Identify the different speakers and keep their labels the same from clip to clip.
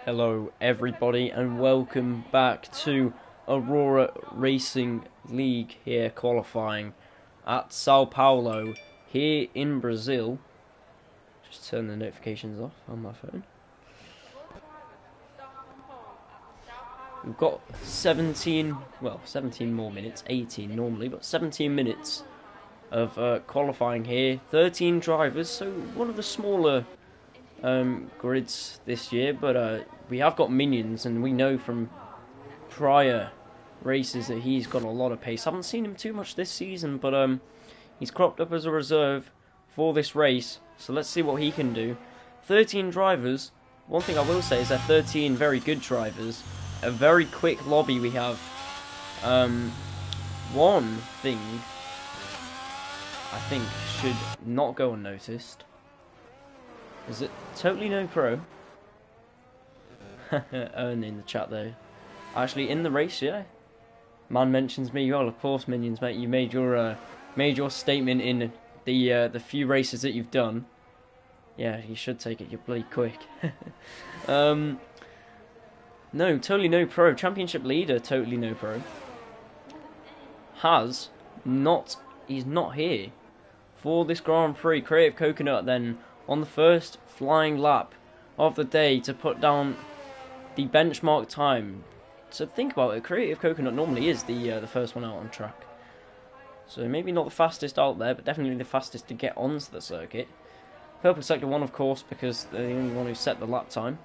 Speaker 1: Hello everybody and welcome back to Aurora Racing League here, qualifying at Sao Paulo here in Brazil. Just turn the notifications off on my phone. We've got 17 more minutes, 18 normally, but 17 minutes of qualifying here. 13 drivers, so one of the smaller grids this year, but we have got minions, and we know from prior races that he's got a lot of pace. Haven't seen him too much this season, but he's cropped up as a reserve for this race, so let's see what he can do. 13 drivers. One thing I will say is they're 13 very good drivers. A very quick lobby we have. One thing I think should not go unnoticed is it totally no pro? Earn in the chat though. Actually, in the race, yeah. Man mentions me. Well, of course, minions, mate. You made your statement in the few races that you've done. Yeah, you should take it. You're bloody quick. No, totally no pro. Championship leader, totally no pro. He's not here for this Grand Prix. Creative Coconut then on the first flying lap of the day to put down the benchmark time. So think about it, Creative Coconut normally is the first one out on track. So maybe not the fastest out there, but definitely the fastest to get onto the circuit. Purple Sector 1, of course, because they're the only one who set the lap time.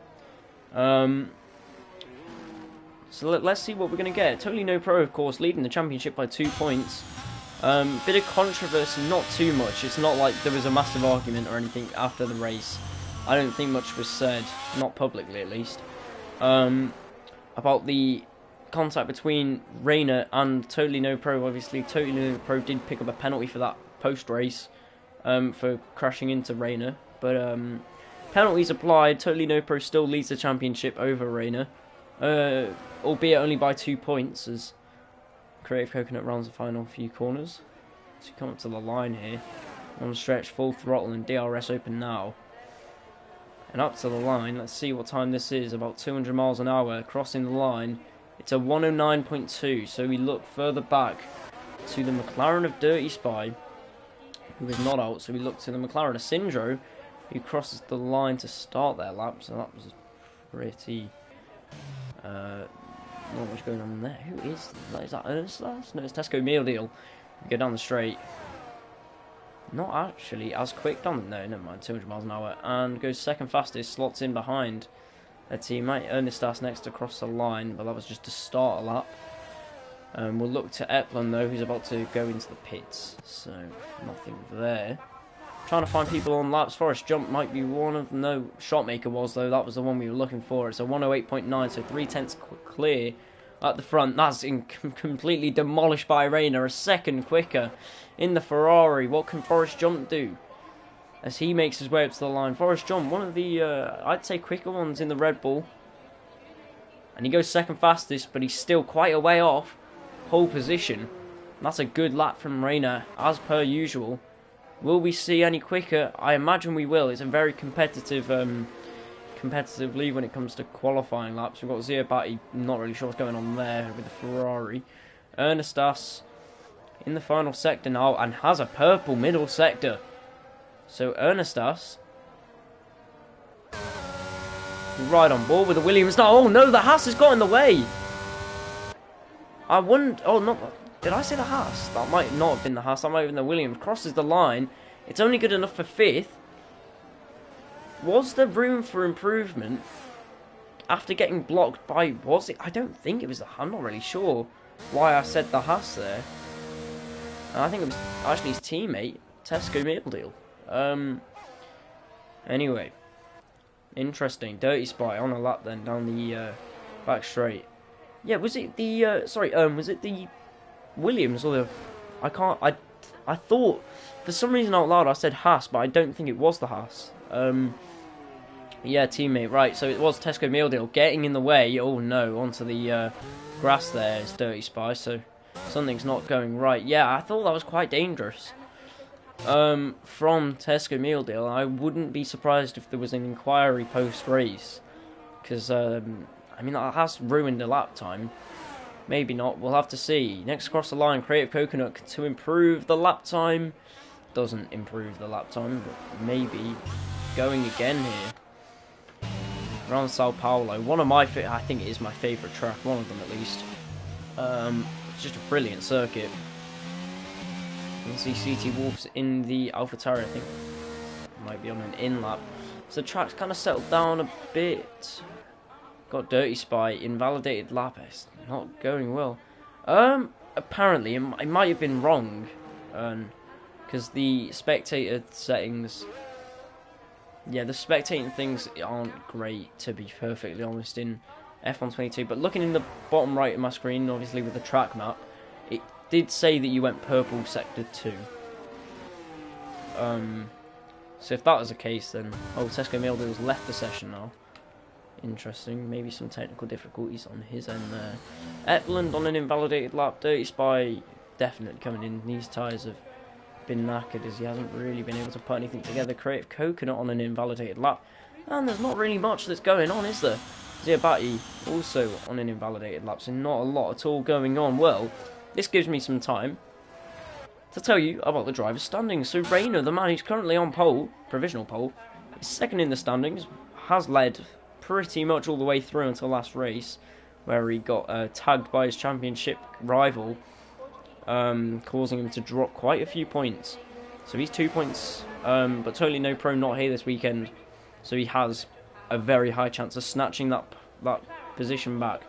Speaker 1: So let's see what we're going to get. Totally no pro, of course, leading the championship by 2 points. Bit of controversy, not too much. It's not like there was a massive argument or anything after the race. I don't think much was said, not publicly at least, about the contact between Rayner and Totally No Pro. Obviously, Totally No Pro did pick up a penalty for that post-race for crashing into Rayner. But penalties applied. Totally No Pro still leads the championship over Rayner, albeit only by 2 points, as Creative Coconut rounds the final few corners. So you come up to the line here. On the stretch, full throttle and DRS open now. And up to the line, let's see what time this is, about 200 miles an hour, crossing the line. It's a 109.2, so we look further back to the McLaren of Dirty Spy, who is not out, so we look to the McLaren of Sindro, who crosses the line to start their lap, so that was pretty, not much going on there. Who is that? Is that Ernest Last? No, it's Tesco Meal Deal. We go down the straight. Not actually as quick down. No, never mind. 200 miles an hour and goes second fastest. Slots in behind their teammate Ernestas next to cross the line, but that was just to start a lap. We'll look to Eplon though, who's about to go into the pits. So nothing there. Trying to find people on laps. Forest Jump might be one of them. No, Shotmaker was though. That was the one we were looking for. It's a 108.9, so 3/10 clear at the front. That's completely demolished by Rayner. A second quicker in the Ferrari. What can Forest Jump do as he makes his way up to the line? Forest Jump, one of the, I'd say, quicker ones in the Red Bull. And he goes second fastest, but he's still quite a way off pole position. That's a good lap from Rayner, as per usual. Will we see any quicker? I imagine we will. It's a very competitive league when it comes to qualifying laps. We've got Ziobati, not really sure what's going on there with the Ferrari. Ernestas in the final sector now and has a purple middle sector. So Ernestas right on board with the Williams now. Oh no, the Haas has got in the way. I wouldn't. Oh, not. Did I say the Haas? That might not have been the Haas. That might have been the Williams. Crosses the line. It's only good enough for 5th. Was there room for improvement after getting blocked by? Was it? I don't think it was the. I'm not really sure why I said the Haas there. I think it was actually his teammate, Tesco Meal Deal. Anyway, interesting. Dirty Spy on a lap then down the back straight. Yeah, was it the was it the Williams or the? I thought for some reason out loud I said Haas, but I don't think it was the Haas. Yeah, teammate, right. So it was Tesco Meal Deal getting in the way. Oh no, onto the grass there is Dirty Spy. So something's not going right. Yeah, I thought that was quite dangerous. From Tesco Meal Deal. I wouldn't be surprised if there was an inquiry post race because I mean that has ruined the lap time. Maybe not. We'll have to see. Next across the line, Creative Coconut to improve the lap time. Doesn't improve the lap time, but maybe going again here. Around Sao Paulo, one of my I think it is my favourite track, one of them at least. It's just a brilliant circuit. You can see CT Wolf's in the AlphaTauri, I think. Might be on an in lap. So the track's kind of settled down a bit. Got Dirty Spy, invalidated lap. It's not going well. Apparently it might have been wrong, because the spectator settings, yeah, the spectating things aren't great, to be perfectly honest, in F122. But looking in the bottom right of my screen, obviously with the track map, it did say that you went purple sector 2. So if that was the case, then Tesco Milde's left the session now. Interesting. Maybe some technical difficulties on his end there. Epland on an invalidated lap. Dirty Spy definitely coming in. These tyres have been knackered as he hasn't really been able to put anything together. Creative Coconut on an invalidated lap. And there's not really much that's going on, is there? Ziabati also on an invalidated lap. So not a lot at all going on. Well, this gives me some time to tell you about the driver's standings. So Rayner, the man who's currently on pole, provisional pole, is second in the standings, has led pretty much all the way through until last race, where he got tagged by his championship rival, causing him to drop quite a few points. So he's 2 points, but totally no pro not here this weekend, so he has a very high chance of snatching that position back.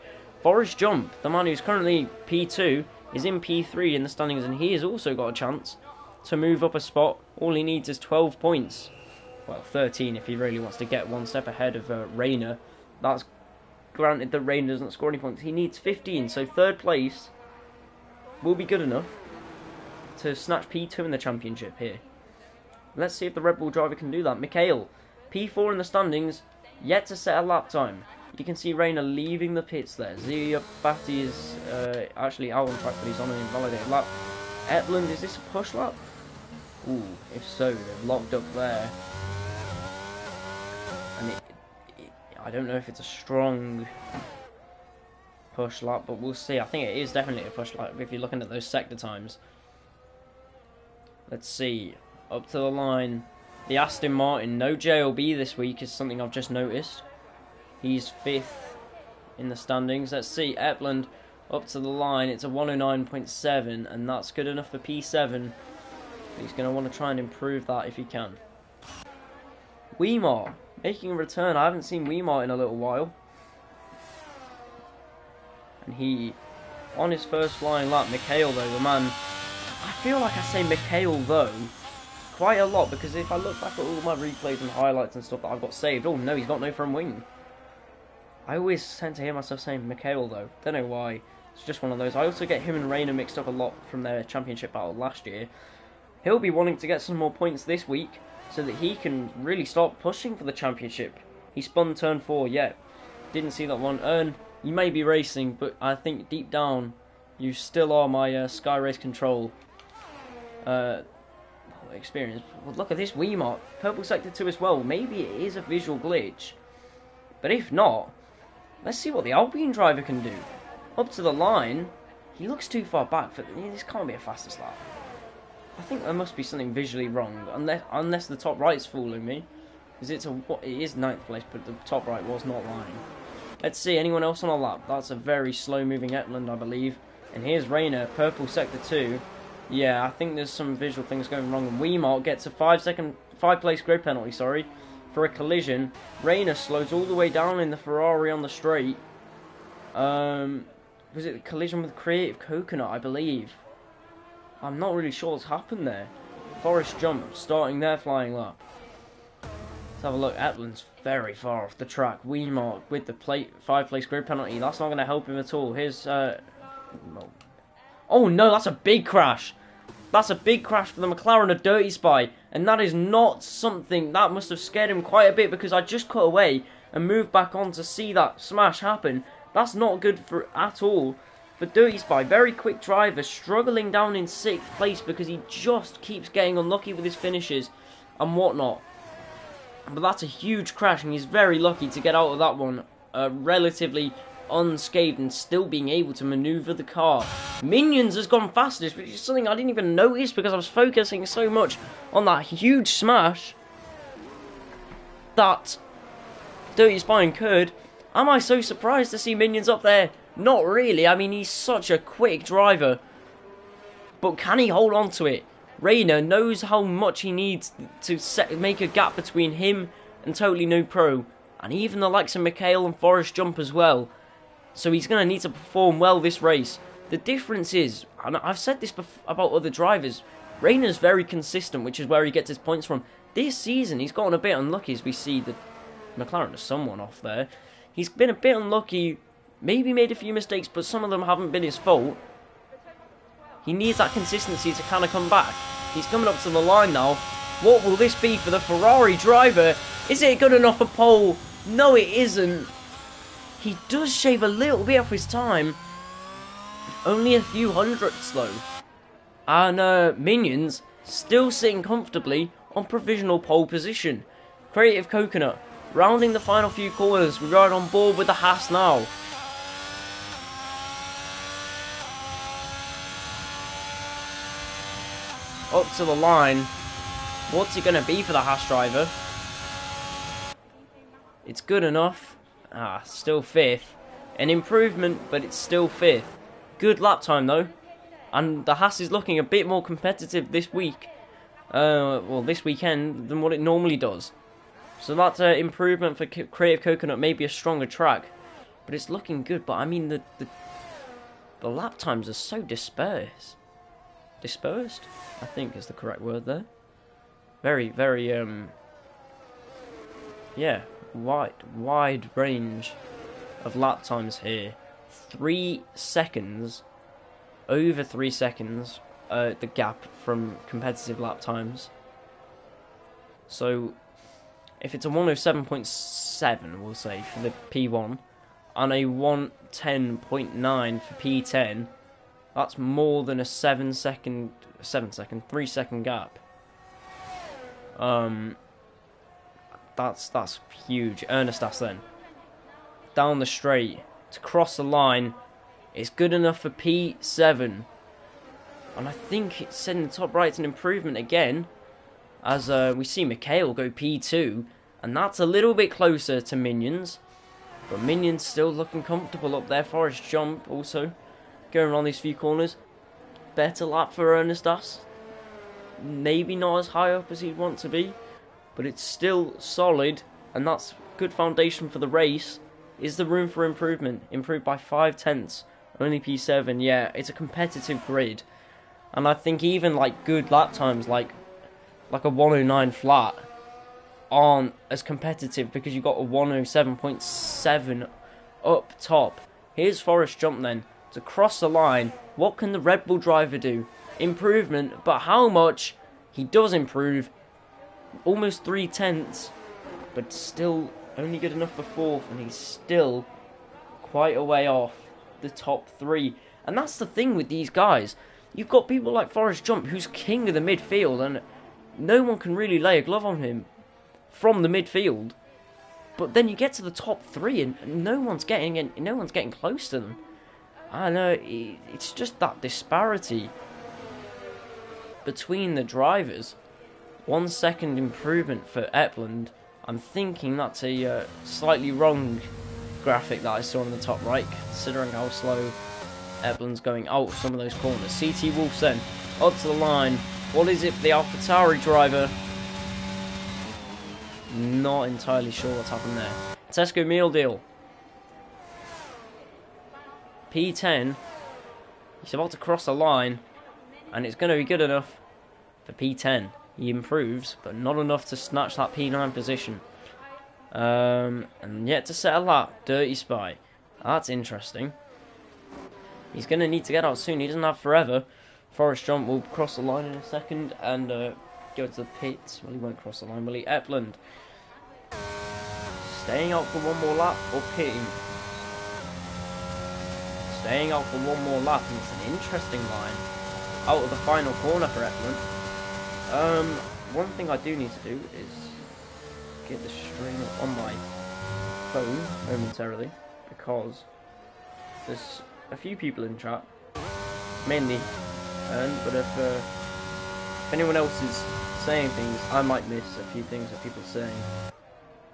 Speaker 1: Forrest Jump, the man who's currently P2, is in P3 in the standings, and he has also got a chance to move up a spot. All he needs is 12 points. Well, 13 if he really wants to get one step ahead of Rayner. That's granted that Rayner doesn't score any points. He needs 15, so third place will be good enough to snatch P2 in the championship here. Let's see if the Red Bull driver can do that. Mikhail, P4 in the standings, yet to set a lap time. You can see Rayner leaving the pits there. Ziabati is actually out on track, but he's on an invalidated lap. Epland, is this a push lap? Ooh, if so, they've locked up there. And I don't know if it's a strong push lap, but we'll see. I think it is definitely a push lap if you're looking at those sector times. Let's see. Up to the line. The Aston Martin, no JLB this week is something I've just noticed. He's 5th in the standings. Let's see. Epland up to the line. It's a 109.7, and that's good enough for P7. He's going to want to try and improve that if he can. Weimar making a return. I haven't seen Weimar in a little while. And he, on his first flying lap, Mikhail though, the man, I feel like I say Mikhail though quite a lot, because if I look back at all my replays and highlights and stuff that I've got saved, oh no, he's got no front wing. I always tend to hear myself saying Mikhail though, don't know why, it's just one of those. I also get him and Rayner mixed up a lot from their championship battle last year. He'll be wanting to get some more points this week so that he can really start pushing for the championship. He spun turn 4, yeah, didn't see that one. You may be racing, but I think deep down you still are my Sky Race Control experience. Well, look at this Weimar, purple sector 2 as well. Maybe it is a visual glitch, but if not, let's see what the Alpine driver can do. Up to the line, he looks too far back for this. Can't be a fastest lap. I think there must be something visually wrong, unless the top right's fooling me, because it is 9th place, but the top right was not lying. Let's see, anyone else on a lap? That's a very slow-moving Epland, I believe. And here's Rayner, purple sector 2. Yeah, I think there's some visual things going wrong. And Weimar gets a 5-place grid penalty, for a collision. Rayner slows all the way down in the Ferrari on the straight. Was it a collision with Creative Coconut, I believe? I'm not really sure what's happened there. Forrest Jump starting their flying lap. Let's have a look. Epland's very far off the track. Weimar with the 5-place grid penalty. That's not going to help him at all. Here's oh no, that's a big crash. That's a big crash for the McLaren of Dirty Spy. And that is not something that must have scared him quite a bit, because I just cut away and moved back on to see that smash happen. That's not good for at all. But Dirty Spy, very quick driver, struggling down in 6th place because he just keeps getting unlucky with his finishes and whatnot. But that's a huge crash, and he's very lucky to get out of that one relatively unscathed and still being able to maneuver the car. Minions has gone fastest, which is something I didn't even notice because I was focusing so much on that huge smash that Dirty Spy incurred. Am I so surprised to see Minions up there? Not really. I mean, he's such a quick driver. But can he hold on to it? Rayner knows how much he needs to make a gap between him and Totally No Pro. And even the likes of Mikhail and Forrest Jump as well. So he's going to need to perform well this race. The difference is, and I've said this about other drivers, Rayner's very consistent, which is where he gets his points from. This season, he's gotten a bit unlucky as we see the McLaren has someone off there. He's been a bit unlucky, maybe made a few mistakes, but some of them haven't been his fault. He needs that consistency to kind of come back. He's coming up to the line now. What will this be for the Ferrari driver? Is it good enough for pole? No, it isn't. He does shave a little bit off his time. Only a few hundredths though. And Minions still sitting comfortably on provisional pole position. Creative Coconut rounding the final few corners. We're right on board with the Haas now. Up to the line. What's it going to be for the Haas driver? It's good enough. Still 5th. An improvement, but it's still 5th. Good lap time though. And the Haas is looking a bit more competitive this week. Well, this weekend than what it normally does. So that's an improvement for Creative Coconut. Maybe a stronger track. But it's looking good. But I mean, the lap times are so dispersed. Dispersed? I think is the correct word there. Very, very, yeah, wide range of lap times here. 3 seconds, over 3 seconds, the gap from competitive lap times. So, if it's a 107.7, we'll say, for the P1, and a 110.9 for P10, that's more than a 3 second gap. That's huge. Ernestas then. Down the straight. To cross the line. It's good enough for P7. And I think it's said in the top right, it's an improvement again. As we see Mikhail go P2. And that's a little bit closer to Minions. But Minions still looking comfortable up there. Forrest Jump also going around these few corners. Better lap for Ernestas. Maybe not as high up as he'd want to be, but it's still solid, and that's good foundation for the race. Is the room for improvement? Improved by 5 tenths, only P7. Yeah, it's a competitive grid, and I think even like good lap times, like a 109 flat, aren't as competitive because you've got a 107.7 up top. Here's Forrest Jump then to cross the line. What can the Red Bull driver do? Improvement, but how much? He does improve, almost 3 tenths, but still only good enough for 4th, and he's still quite a way off the top 3. And that's the thing with these guys. You've got people like Forrest Jump, who's king of the midfield, and no one can really lay a glove on him from the midfield. But then you get to the top 3, and no one's getting close to them. I know, it's just that disparity between the drivers. 1 second improvement for Epland. I'm thinking that's a slightly wrong graphic that I saw on the top right, considering how slow Epland's going out of some of those corners. CT Wolf's then up to the line. What is it for the AlphaTauri driver? Not entirely sure what's happened there. Tesco Meal Deal. P10. He's about to cross the line, and it's going to be good enough for P10. He improves, but not enough to snatch that P9 position. And yet to set a lap, Dirty Spy. That's interesting. He's going to need to get out soon. He doesn't have forever. Forrest Jump will cross the line in a second and go to the pits. Well, he won't cross the line, will he? Epland. Staying out for one more lap or pitting? Staying out for one more lap, and it's an interesting line. Out of the final corner for Epland. One thing I do need to do is get the string on my phone momentarily because there's a few people in chat, mainly, but if anyone else is saying things, I might miss a few things that people are saying,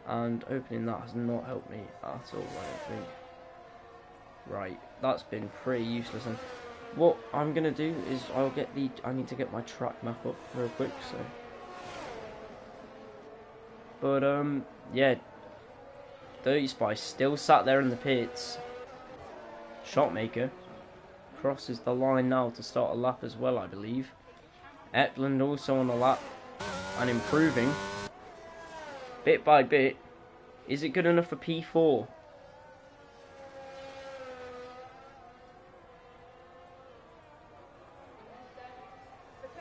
Speaker 1: and opening that has not helped me at all, I don't think. Right, that's been pretty useless, and what I'm gonna do is I need to get my track map up real quick, so. But yeah, Dirty Spice still sat there in the pits. Shotmaker crosses the line now to start a lap as well, I believe. Epland also on the lap and improving bit by bit. Is it good enough for P4?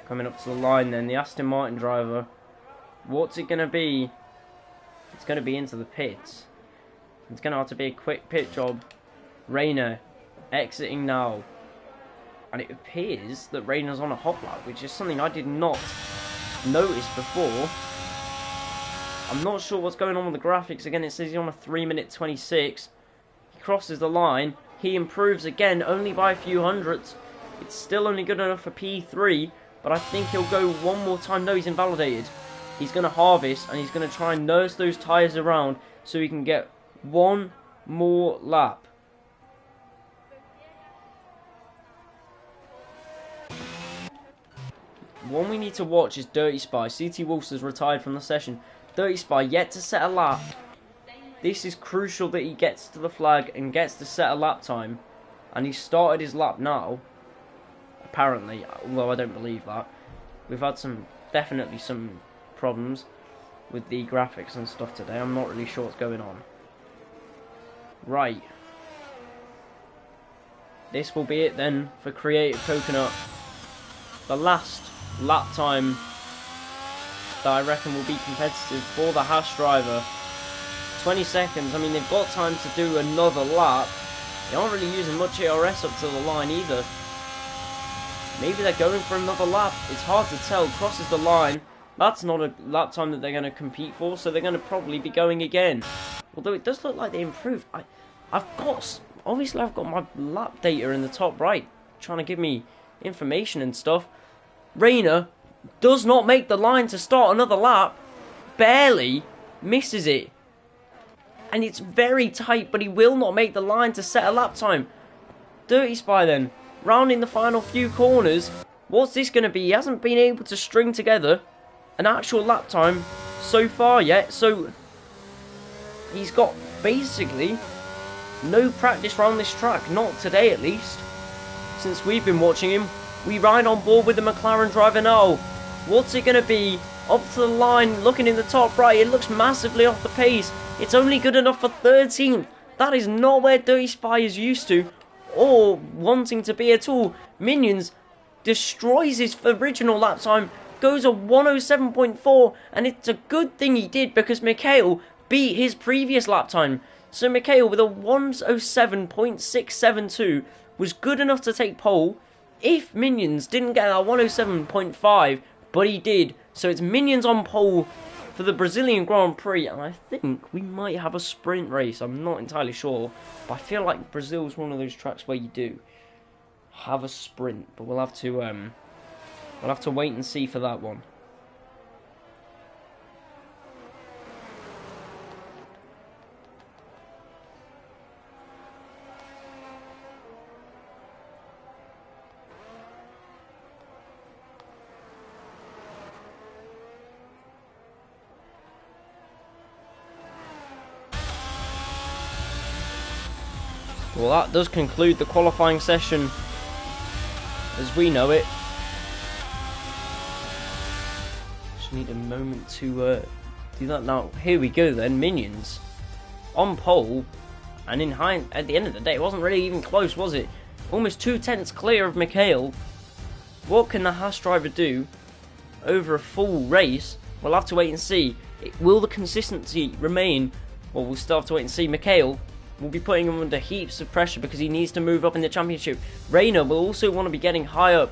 Speaker 1: Coming up to the line then, the Aston Martin driver. What's it going to be? It's going to be into the pits. It's going to have to be a quick pit job. Rayner exiting now. And it appears that Rayner's on a hot lap, which is something I did not notice before. I'm not sure what's going on with the graphics. Again, it says he's on a 3:26. He crosses the line. He improves again, only by a few hundredths. It's still only good enough for P3, but I think he'll go one more time. No, he's invalidated. He's going to harvest, and he's going to try and nurse those tyres around so he can get one more lap. One we need to watch is Dirty Spy. CT Wolfs has retired from the session. Dirty Spy yet to set a lap. This is crucial that he gets to the flag and gets to set a lap time. And he started his lap now. Apparently, although I don't believe that. We've had definitely some problems with the graphics and stuff today. I'm not really sure what's going on. Right. This will be it then for Creative Coconut. The last lap time that I reckon will be competitive for the Haas driver. 20 seconds. I mean, they've got time to do another lap. They aren't really using much ERS up to the line either. Maybe they're going for another lap. It's hard to tell. Crosses the line. That's not a lap time that they're going to compete for, so they're going to probably be going again. Although it does look like they improved. Obviously I've got my lap data in the top right, trying to give me information and stuff. Rayner does not make the line to start another lap. Barely misses it. And it's very tight, but he will not make the line to set a lap time. Dirty Spy then, rounding the final few corners. What's this going to be? He hasn't been able to string together an actual lap time so far yet. So he's got basically no practice around this track. Not today at least. Since we've been watching him. We ride on board with the McLaren driver now. What's it going to be? Up to the line, looking in the top right. It looks massively off the pace. It's only good enough for 13th. That is not where Dirty Spy is used to or wanting to be at all. Minions destroys his original lap time, goes a 107.4, and it's a good thing he did because Mikhail beat his previous lap time. So Mikhail with a 107.672 was good enough to take pole. If Minions didn't get that 107.5, but he did. So it's Minions on pole for the Brazilian Grand Prix, and I think we might have a sprint race. I'm not entirely sure, but I feel like Brazil's one of those tracks where you do have a sprint, but we'll have to wait and see for that one. Well, that does conclude the qualifying session as we know it. Just need a moment to do that now. Here we go then, Minions on pole, and at the end of the day, it wasn't really even close, was it? Almost 2/10 clear of Mikhail. What can the Haas driver do over a full race? We'll have to wait and see. Will the consistency remain? Well, we'll still have to wait and see. Mikhail will be putting him under heaps of pressure because he needs to move up in the championship. Rayner will also want to be getting high up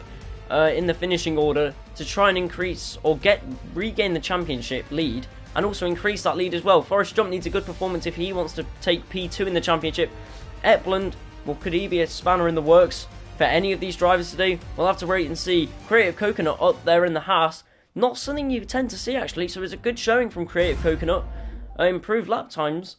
Speaker 1: in the finishing order to try and increase or regain the championship lead and also increase that lead as well. Forest Jump needs a good performance if he wants to take P2 in the championship. Epland, well, could he be a spanner in the works for any of these drivers today? We'll have to wait and see. Creative Coconut up there in the Haas, not something you tend to see actually, so it's a good showing from Creative Coconut. Improved lap times.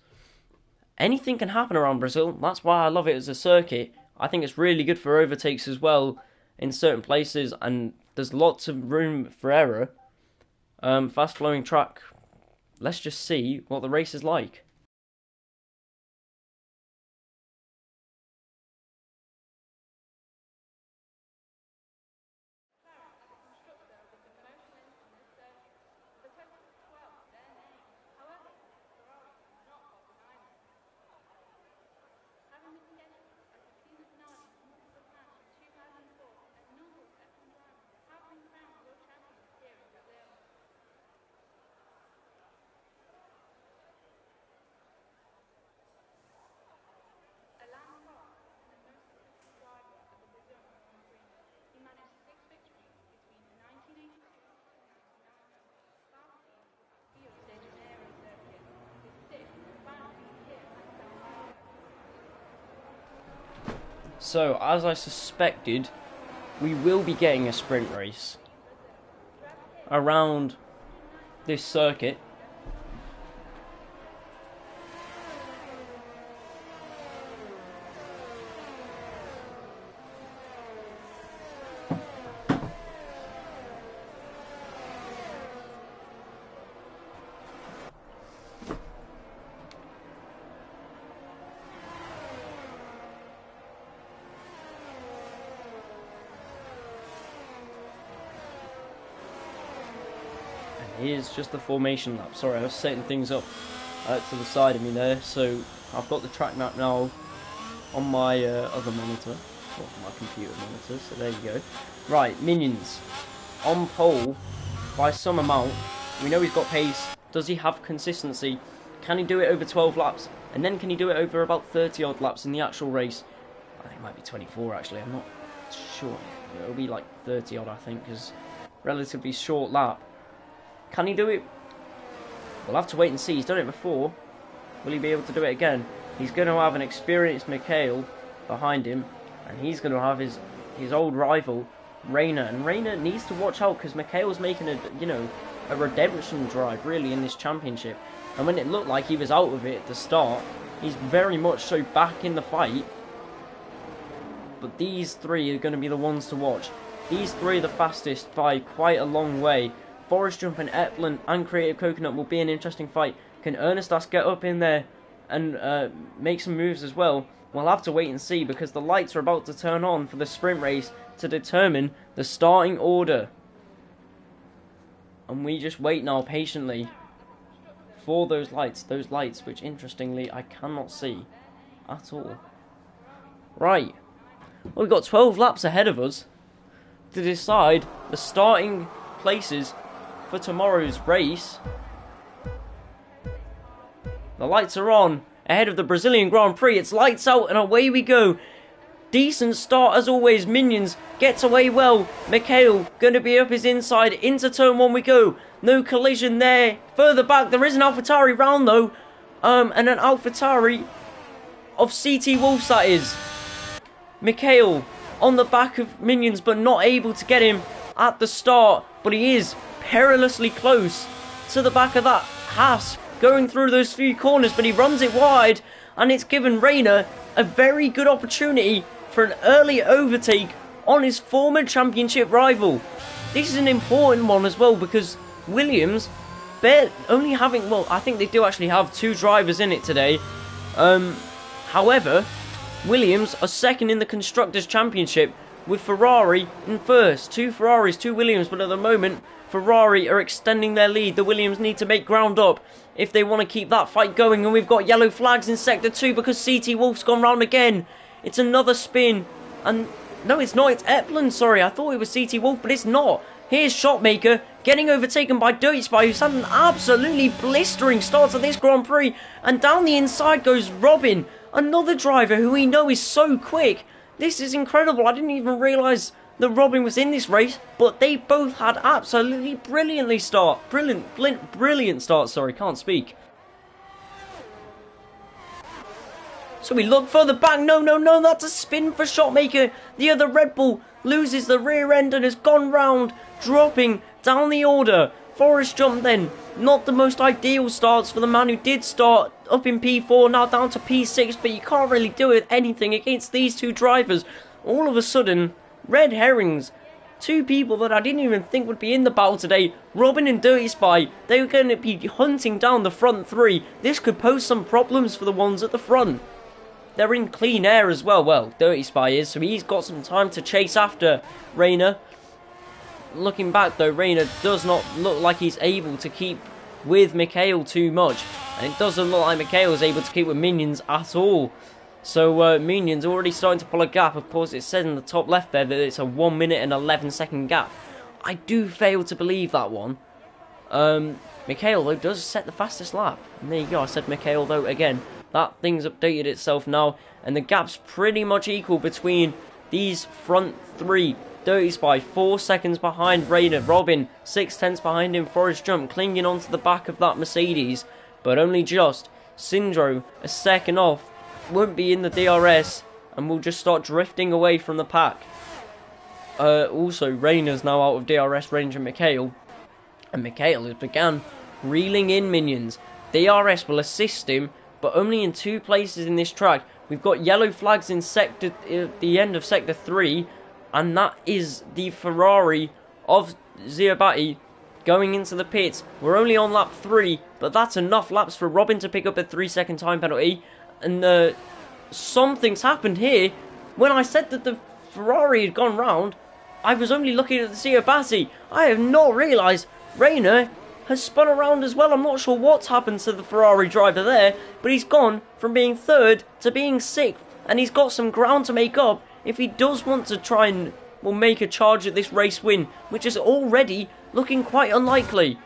Speaker 1: Anything can happen around Brazil, that's why I love it as a circuit. I think it's really good for overtakes as well in certain places, and there's lots of room for error. Fast flowing track. Let's just see what the race is like. So, as I suspected, we will be getting a sprint race around this circuit. Here's just the formation lap. Sorry, I was setting things up to the side of me there. So I've got the track map now on my other monitor, or my computer monitor. So there you go. Right, Minions on pole by some amount. We know he's got pace. Does he have consistency? Can he do it over 12 laps? And then can he do it over about 30 odd laps in the actual race? I think it might be 24 actually. I'm not sure. It'll be like 30 odd, I think, because relatively short lap. Can he do it? We'll have to wait and see. He's done it before. Will he be able to do it again? He's going to have an experienced Mikhail behind him, and he's going to have his old rival, Rayner. And Rayner needs to watch out because Mikhail's making a redemption drive really in this championship. And when it looked like he was out of it at the start, he's very much so back in the fight. But these three are going to be the ones to watch. These three are the fastest by quite a long way. Forest Jump and Epland and Creative Coconut will be an interesting fight. Can Ernestas get up in there and make some moves as well? We'll have to wait and see because the lights are about to turn on for the sprint race to determine the starting order. And we just wait now patiently for those lights which interestingly I cannot see at all. Right, well, we've got 12 laps ahead of us to decide the starting places for tomorrow's race. The lights are on ahead of the Brazilian Grand Prix. It's lights out and away we go. Decent start as always. Minions gets away well. Mikhail going to be up his inside. Into turn one we go. No collision there. Further back there is an AlphaTauri round though. And an AlphaTauri of CT Wolves that is. Mikhail on the back of Minions but not able to get him at the start. But he is perilously close to the back of that Haas going through those few corners, but he runs it wide and it's given Rayner a very good opportunity for an early overtake on his former championship rival. This is an important one as well because Williams only having, well, I think they do actually have two drivers in it today. However, Williams are second in the Constructors' Championship with Ferrari in first. Two Ferraris, two Williams, but at the moment Ferrari are extending their lead. The Williams need to make ground up if they want to keep that fight going. And we've got yellow flags in Sector 2 because CT Wolf's gone round again. It's another spin. And no, it's not. It's Epland, sorry. I thought it was CT Wolf, but it's not. Here's Shotmaker getting overtaken by Dirty Spy, who's had an absolutely blistering start to this Grand Prix. And down the inside goes Robin, another driver who we know is so quick. This is incredible. I didn't even realise that Robin was in this race, but they both had absolutely brilliant starts. Sorry, can't speak. So we look further back. No, that's a spin for Shotmaker. The other Red Bull loses the rear end and has gone round, dropping down the order. Forest Jump then, not the most ideal starts for the man who did start up in P4, now down to P6, but you can't really do anything against these two drivers. All of a sudden, red herrings. Two people that I didn't even think would be in the battle today, Robin and Dirty Spy, they were going to be hunting down the front three. This could pose some problems for the ones at the front. They're in clean air as well. Well, Dirty Spy is, so he's got some time to chase after Rayner. Looking back though, Rayner does not look like he's able to keep with Mikhail too much. And it doesn't look like Mikhail is able to keep with Minions at all. So Minions already starting to pull a gap. Of course, it says in the top left there that it's a 1 minute and 11 second gap. I do fail to believe that one. Mikhail though does set the fastest lap. And there you go, I said Mikhail though again. That thing's updated itself now. And the gap's pretty much equal between these front three. Dirty Spy 4 seconds behind Rayner. Robin 6/10 behind him. Forest Jump clinging onto the back of that Mercedes, but only just. Syndro a second off, won't be in the DRS and will just start drifting away from the pack. Also, Rayner's now out of DRS range of Mikhail, and Mikhail has began reeling in Minions. DRS will assist him, but only in 2 places in this track. We've got yellow flags in the end of sector 3. And that is the Ferrari of Ziabati going into the pits. We're only on lap 3, but that's enough laps for Robin to pick up a 3-second time penalty. And something's happened here. When I said that the Ferrari had gone round, I was only looking at the Ziabati. I have not realised Rayner has spun around as well. I'm not sure what's happened to the Ferrari driver there, but he's gone from being 3rd to being 6th. And he's got some ground to make up if he does want to try and make a charge at this race win, which is already looking quite unlikely.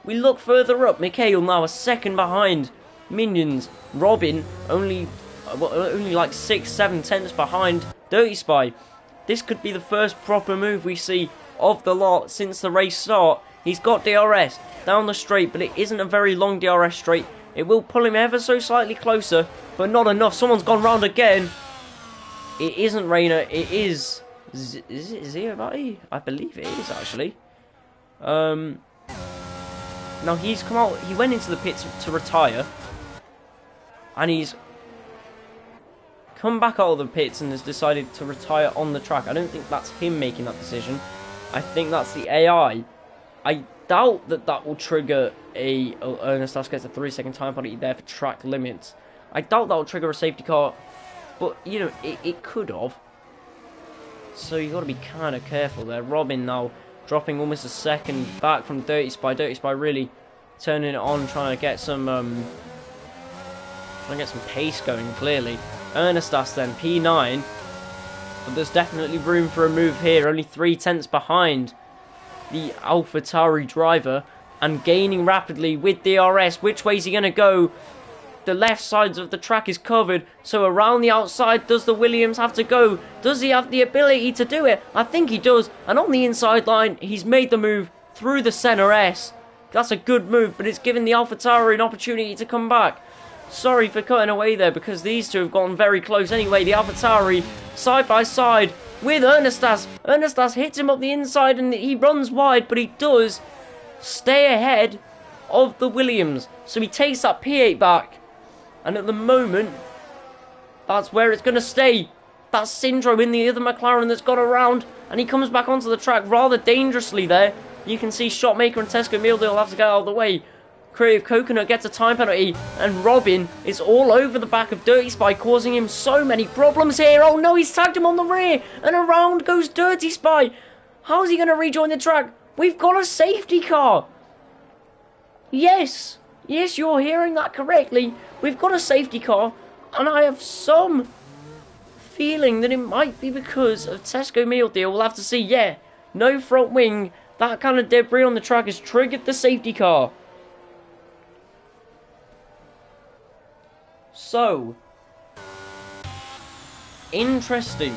Speaker 1: We look further up. Mikhail now a second behind Minions. Robin only like 6-7 tenths behind Dirty Spy. This could be the first proper move we see of the lot since the race start. He's got DRS down the straight, but it isn't a very long DRS straight. It will pull him ever so slightly closer, but not enough. Someone's gone round again. It isn't Rayner, it is it Ziabati? I believe it is, actually. Now, he's come out, he went into the pits to retire. And he's come back out of the pits and has decided to retire on the track. I don't think that's him making that decision. I think that's the AI. I doubt that will trigger Ernest gets a 3-second time penalty there for track limits. I doubt that will trigger a safety car. But, you know, it could have. So you've got to be kind of careful there. Robin now dropping almost a second back from Dirty Spy. Dirty Spy really turning it on, trying to get some pace going, clearly. Ernestas then, P9. But there's definitely room for a move here. Only 3 tenths behind the AlphaTauri driver. And gaining rapidly with DRS. Which way is he going to go? The left sides of the track is covered, so around the outside does the Williams have to go? Does he have the ability to do it? I think he does, and on the inside line he's made the move through the centre S. That's a good move, but it's given the AlphaTauri an opportunity to come back. Sorry for cutting away there, because these two have gotten very close anyway. The AlphaTauri side by side with Ernestas. Ernestas hits him up the inside and he runs wide, but he does stay ahead of the Williams, so he takes that P8 back. And at the moment, that's where it's going to stay. That's Syndro in the other McLaren that's got around. And he comes back onto the track rather dangerously there. You can see Shotmaker and Tesco Mealdale have to get out of the way. Creative Coconut gets a time penalty. And Robin is all over the back of Dirty Spy, causing him so many problems here. Oh no, he's tagged him on the rear. And around goes Dirty Spy. How is he going to rejoin the track? We've got a safety car. Yes, you're hearing that correctly. We've got a safety car, and I have some feeling that it might be because of Tesco Mealdale. We'll have to see. Yeah, no front wing. That kind of debris on the track has triggered the safety car. So, interesting.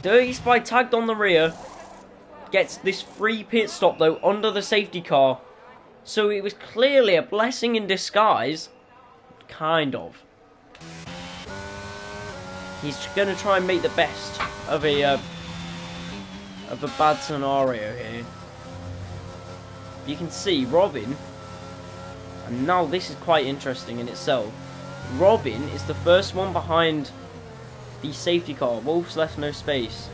Speaker 1: Dirty Spy tagged on the rear. Gets this free pit stop though under the safety car. So it was clearly a blessing in disguise. Kind of. He's going to try and make the best of a bad scenario here. You can see Robin, and now this is quite interesting in itself. Robin is the first one behind the safety car. Wolf's left no space.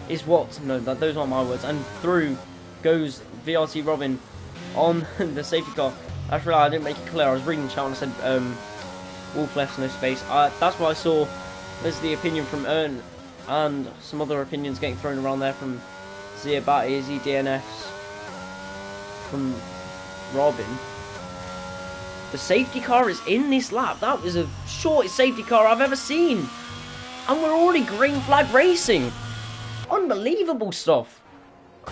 Speaker 1: Is what? No, those aren't my words. And through goes VRT Robin on the safety car. Actually, I didn't make it clear. I was reading the chart and I said Wolf left no space. That's what I saw. There's the opinion from Ern and some other opinions getting thrown around there from Zia Batty, ZDNFs, from Robin. The safety car is in this lap. That was the shortest safety car I've ever seen. And we're already green flag racing. Unbelievable stuff.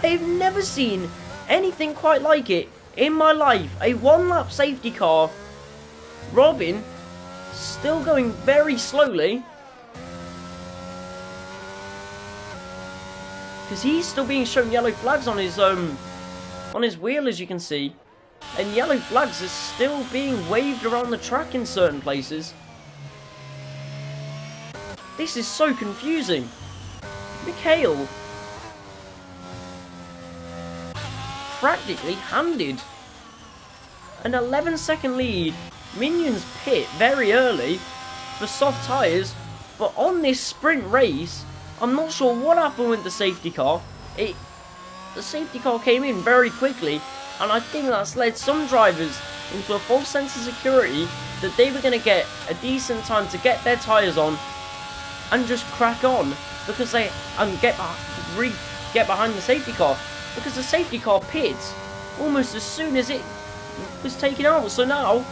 Speaker 1: I've never seen anything quite like it in my life. A one-lap safety car. Robin still going very slowly, because he's still being shown yellow flags on his wheel, as you can see, and yellow flags are still being waved around the track in certain places. This is so confusing. Mikhail practically handed an 11-second lead. Minions pit very early for soft tyres, but on this sprint race, I'm not sure what happened with the safety car. The safety car came in very quickly, and I think that's led some drivers into a false sense of security that they were going to get a decent time to get their tyres on and just crack on, because they get behind the safety car, because the safety car pits almost as soon as it was taken out. So now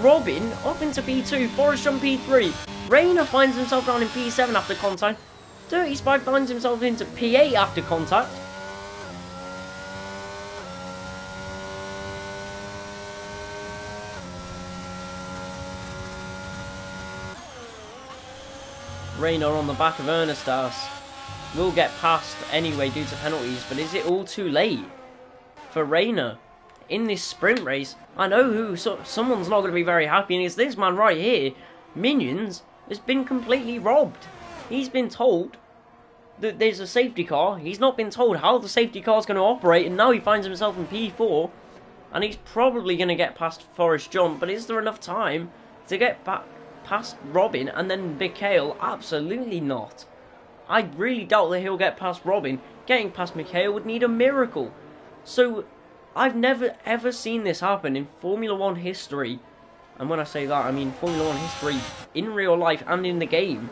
Speaker 1: Robin up into P2, Forrest Jump P3, Rayner finds himself down in P7 after contact, Dirty Spy finds himself into P8 after contact. Rayner on the back of Ernestas will get past anyway due to penalties, but is it all too late for Rayner in this sprint race? I know who someone's not going to be very happy, and it's this man right here. Minions has been completely robbed. He's been told that there's a safety car. He's not been told how the safety car is going to operate, and now he finds himself in P4, and he's probably going to get past Forrest Jump. But is there enough time to get past Robin and then Mikhail? Absolutely not. I really doubt that he'll get past Robin. Getting past Mikhail would need a miracle. So I've never ever seen this happen in Formula 1 history. And when I say that, I mean Formula 1 history in real life and in the game.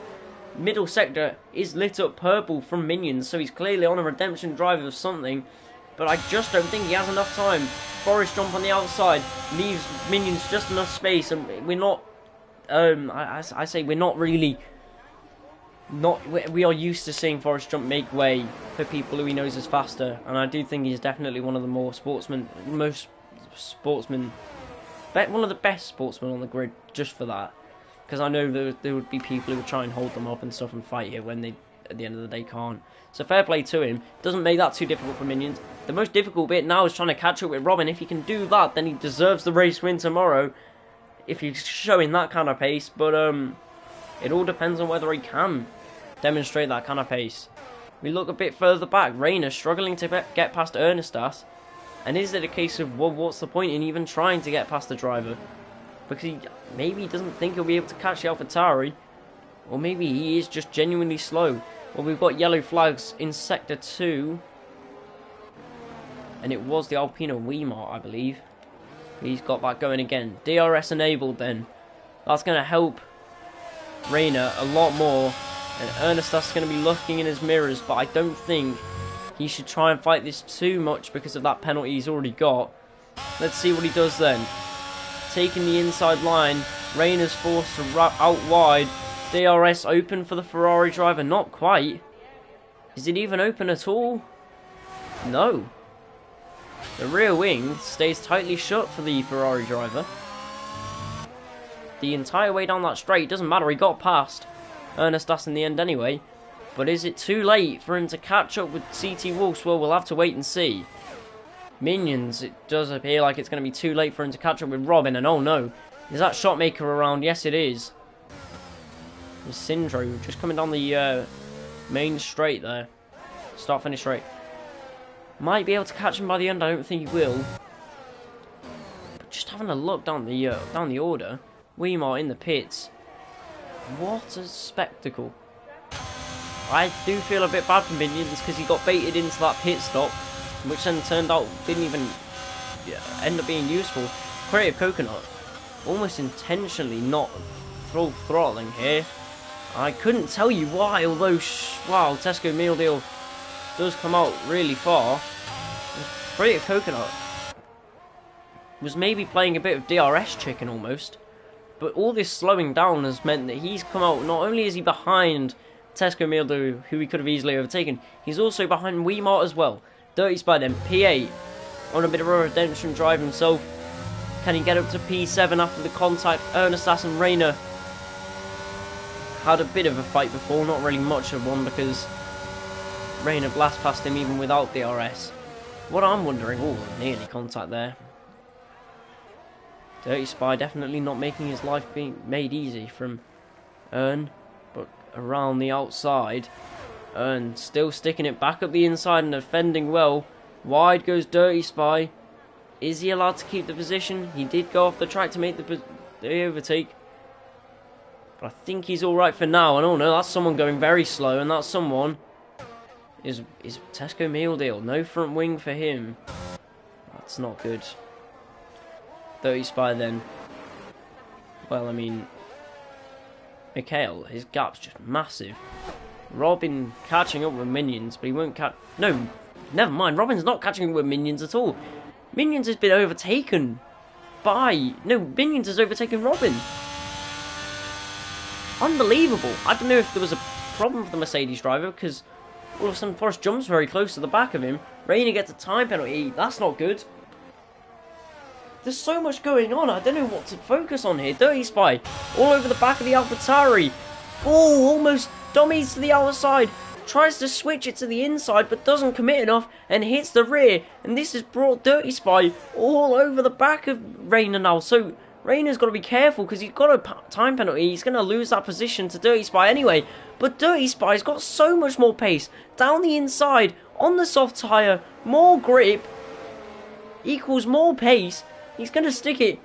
Speaker 1: Middle sector is lit up purple from Minions, so he's clearly on a redemption drive of something. But I just don't think he has enough time. Forrest Jump on the outside leaves Minions just enough space, and we're not... I say we're not really... We are used to seeing Forrest Jump make way for people who he knows is faster, and I do think he's definitely one of the one of the best sportsmen on the grid, just for that. Because I know there would be people who would try and hold them up and stuff and fight here when they, at the end of the day, can't. So fair play to him. Doesn't make that too difficult for Minions. The most difficult bit now is trying to catch up with Robin. If he can do that, then he deserves the race win tomorrow, if he's showing that kind of pace. But it all depends on whether he can demonstrate that kind of pace. We look a bit further back. Rayner struggling to get past Ernestas. And is it a case of, well, what's the point in even trying to get past the driver? Because maybe he doesn't think he'll be able to catch the AlphaTauri. Or maybe he is just genuinely slow. Well, we've got yellow flags in Sector 2. And it was the Alpina Weimar, I believe. He's got that going again. DRS enabled then. That's going to help Rayner a lot more. And Ernestas is going to be looking in his mirrors. But I don't think he should try and fight this too much because of that penalty he's already got. Let's see what he does then. Taking the inside line. Rayner's forced to out wide. DRS open for the Ferrari driver. Not quite. Is it even open at all? No. The rear wing stays tightly shut for the Ferrari driver. The entire way down that straight, doesn't matter, he got past Ernest in the end anyway. But is it too late for him to catch up with CT Wolves? Well, we'll have to wait and see. Minions, it does appear like it's going to be too late for him to catch up with Robin. And oh no, is that Shotmaker around? Yes, it is. There's Syndrome just coming down the main straight there. Start-finish straight. Might be able to catch him by the end. I don't think he will. But just having a look down the order, Weimar in the pits. What a spectacle! I do feel a bit bad for Minions because he got baited into that pit stop, which then turned out didn't even end up being useful. Creative Coconut almost intentionally not full throttling here. I couldn't tell you why, although wow, Tesco Meal Deal does come out really far. Creative Coconut was maybe playing a bit of DRS chicken almost, but all this slowing down has meant that he's come out. Not only is he behind Tesco Meal Deal, who he could have easily overtaken, he's also behind Weimar as well. Dirty Spy then, P8 on a bit of a redemption drive himself. Can he get up to P7 after the contact? Ernest and Rayner had a bit of a fight before, not really much of one because Rayner blast past him even without DRS. What I'm wondering, oh, nearly contact there. Dirty Spy definitely not making his life being made easy from Ern, but around the outside. Ern still sticking it back up the inside and defending well. Wide goes Dirty Spy. Is he allowed to keep the position? He did go off the track to make the overtake. But I think he's alright for now. And oh no, that's someone going very slow, and that someone is Tesco Meal Deal. No front wing for him. That's not good. Dirty Spy then. Well, I mean, Mikhail, his gap's just massive. Robin catching up with Minions, but he won't catch... No, never mind. Robin's not catching up with Minions at all. Minions has been overtaken by... No, Minions has overtaken Robin. Unbelievable. I don't know if there was a problem with the Mercedes driver, because all of a sudden Forrest jumps very close to the back of him. Rayner gets a time penalty. That's not good. There's so much going on. I don't know what to focus on here. Dirty Spy all over the back of the AlphaTauri. Oh, almost dummies to the other side. Tries to switch it to the inside, but doesn't commit enough and hits the rear. And this has brought Dirty Spy all over the back of Rayner now. So Rayner's got to be careful because he's got a time penalty. He's going to lose that position to Dirty Spy anyway. But Dirty Spy's got so much more pace. Down the inside, on the soft tyre, more grip equals more pace. He's going to stick it.